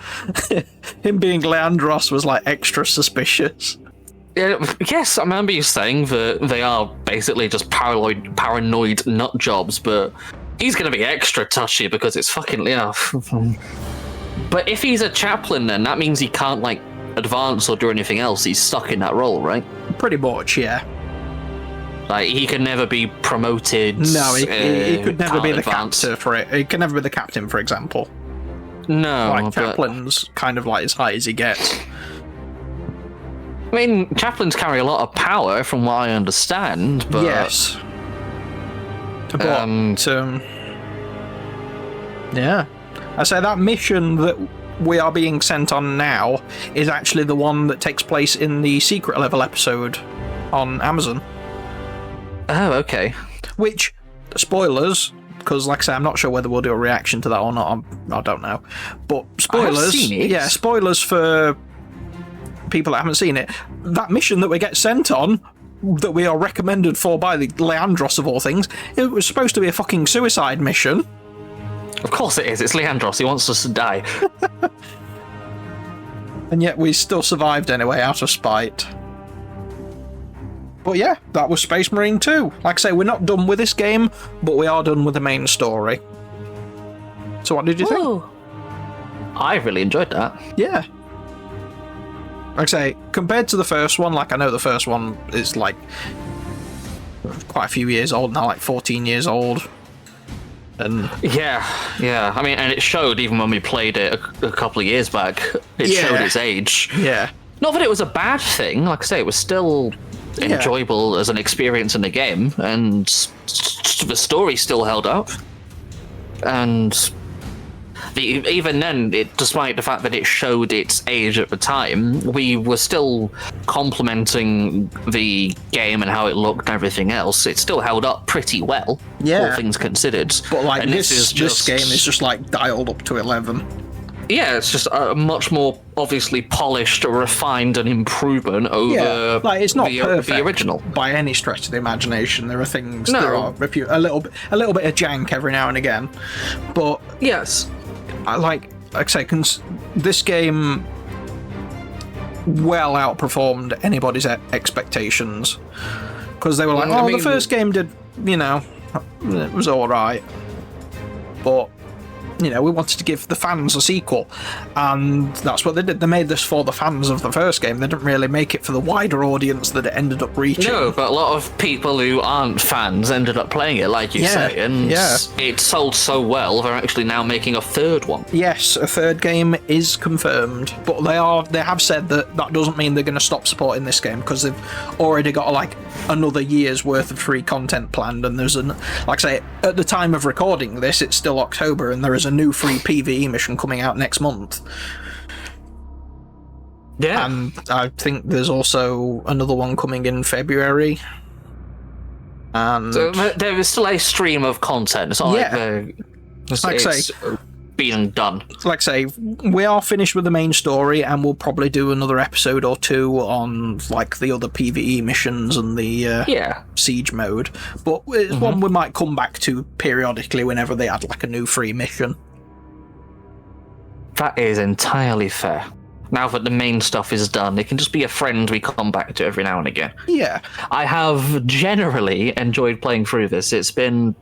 Speaker 1: him being Leandros was, like, extra suspicious.
Speaker 2: Yes, I remember you saying that they are basically just paranoid nut jobs, but he's going to be extra touchy because it's fucking... Yeah. But if he's a chaplain, then that means he can't, like, advance or do anything else. He's stuck in that role, right?
Speaker 1: Pretty much, yeah.
Speaker 2: Like, he could never be promoted.
Speaker 1: No, he could never be the
Speaker 2: advance.
Speaker 1: captain for it. He can never be the captain, for example.
Speaker 2: No,
Speaker 1: like, chaplain's kind of like as high as he gets.
Speaker 2: I mean, chaplains carry a lot of power, from what I understand, but...
Speaker 1: Yes. But, yeah. I say that mission that we are being sent on now is actually the one that takes place in the secret level episode on Amazon.
Speaker 2: Oh, okay.
Speaker 1: Which, spoilers, because like I say, I'm not sure whether we'll do a reaction to that or not. I don't know. But spoilers,
Speaker 2: I've seen it.
Speaker 1: Yeah, spoilers for people that haven't seen it. That mission that we get sent on that we are recommended for by the Leandros of all things. It was supposed to be a fucking suicide mission.
Speaker 2: Of course it is. It's Leandros. He wants us to die.
Speaker 1: And yet we still survived anyway, out of spite. But yeah, that was Space Marine 2. Like I say, we're not done with this game, but we are done with the main story. So what did you think?
Speaker 2: I really enjoyed that.
Speaker 1: Yeah. Like I say, compared to the first one, like I know the first one is like quite a few years old now, like 14 years old. And
Speaker 2: yeah. I mean, and it showed even when we played it a couple of years back. It showed its age.
Speaker 1: Yeah.
Speaker 2: Not that it was a bad thing. Like I say, it was still enjoyable as an experience in the game, and the story still held up. And even then, despite the fact that it showed its age at the time, we were still complimenting the game and how it looked and everything else. It still held up pretty well, all things considered.
Speaker 1: But like
Speaker 2: and
Speaker 1: this game is just like dialed up to 11.
Speaker 2: Yeah, it's just a much more obviously polished, refined, and improvement over
Speaker 1: like it's not perfect
Speaker 2: the original
Speaker 1: by any stretch of the imagination. There are things that are a little bit of jank every now and again, but
Speaker 2: yes,
Speaker 1: like I say, this game well outperformed anybody's expectations, because they were like, the first game did, it was all right, but we wanted to give the fans a sequel, and that's what they did. They made this for the fans of the first game. They didn't really make it for the wider audience that it ended up reaching.
Speaker 2: No, but a lot of people who aren't fans ended up playing it, like you say, and it sold so well, they're actually now making a third one.
Speaker 1: Yes, a third game is confirmed, but they have said that doesn't mean they're going to stop supporting this game, because they've already got like another year's worth of free content planned, and there's like I say, at the time of recording this, it's still October, and there is a new free PvE mission coming out next month.
Speaker 2: Yeah.
Speaker 1: And I think there's also another one coming in February. And
Speaker 2: so there is still a stream of content. It's not like it's being done.
Speaker 1: Like I say, we are finished with the main story, and we'll probably do another episode or two on like the other PvE missions and the siege mode. But it's one we might come back to periodically whenever they add like a new free mission.
Speaker 2: That is entirely fair. Now that the main stuff is done, it can just be a friend we come back to every now and again.
Speaker 1: Yeah.
Speaker 2: I have generally enjoyed playing through this. It's been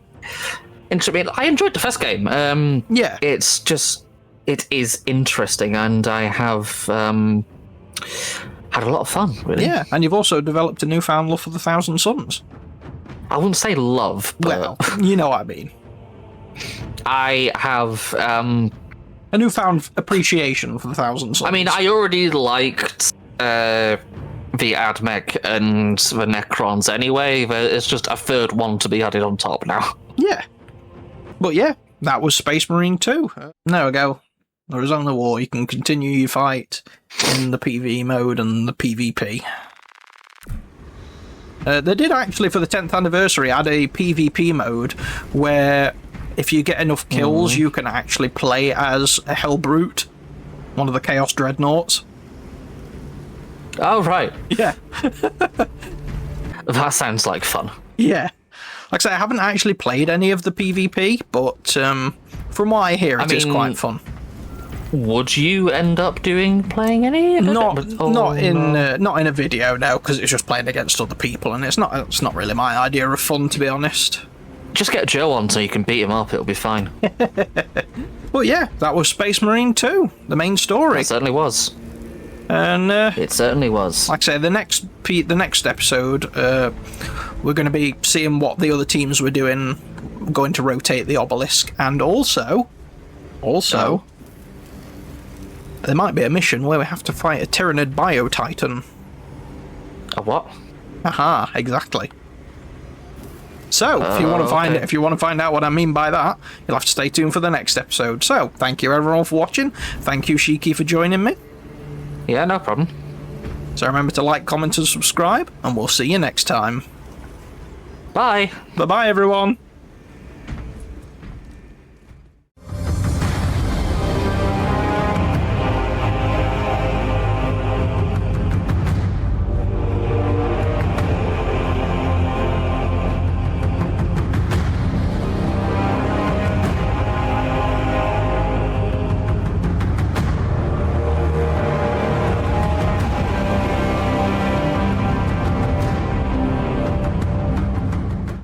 Speaker 2: interesting. I enjoyed the first game. It is interesting, and I have had a lot of fun, really.
Speaker 1: Yeah, and you've also developed a newfound love for the Thousand Suns.
Speaker 2: I wouldn't say love, but...
Speaker 1: Well, you know what I mean.
Speaker 2: I have...
Speaker 1: a newfound appreciation for the Thousand Suns.
Speaker 2: I mean, I already liked the Admech and the Necrons anyway, but it's just a third one to be added on top now.
Speaker 1: Yeah. But yeah, that was Space Marine 2. There we go. There is only war. You can continue your fight in the PvE mode and the PvP. They did actually, for the 10th anniversary, add a PvP mode where if you get enough kills, you can actually play as a Hellbrute, one of the Chaos Dreadnoughts.
Speaker 2: Oh, right.
Speaker 1: Yeah.
Speaker 2: That sounds like fun.
Speaker 1: Yeah. Like I say, I haven't actually played any of the PvP, but from what I hear, it is quite fun.
Speaker 2: Would you end up playing any?
Speaker 1: Not in a video, no, because it's just playing against other people, and it's not really my idea of fun, to be honest.
Speaker 2: Just get Joe on so you can beat him up, it'll be fine.
Speaker 1: Well, yeah, that was Space Marine 2, the main story.
Speaker 2: It certainly was.
Speaker 1: And
Speaker 2: it certainly was.
Speaker 1: Like I say, the next episode, we're going to be seeing what the other teams were doing, going to rotate the obelisk, and also, there might be a mission where we have to fight a Tyranid Bio-Titan.
Speaker 2: A what?
Speaker 1: Aha, exactly. So, if you want to find out what I mean by that, you'll have to stay tuned for the next episode. So, thank you everyone for watching. Thank you, Shiki, for joining me.
Speaker 2: Yeah, no problem.
Speaker 1: So remember to like, comment, and subscribe, and we'll see you next time.
Speaker 2: Bye.
Speaker 1: Bye-bye, everyone.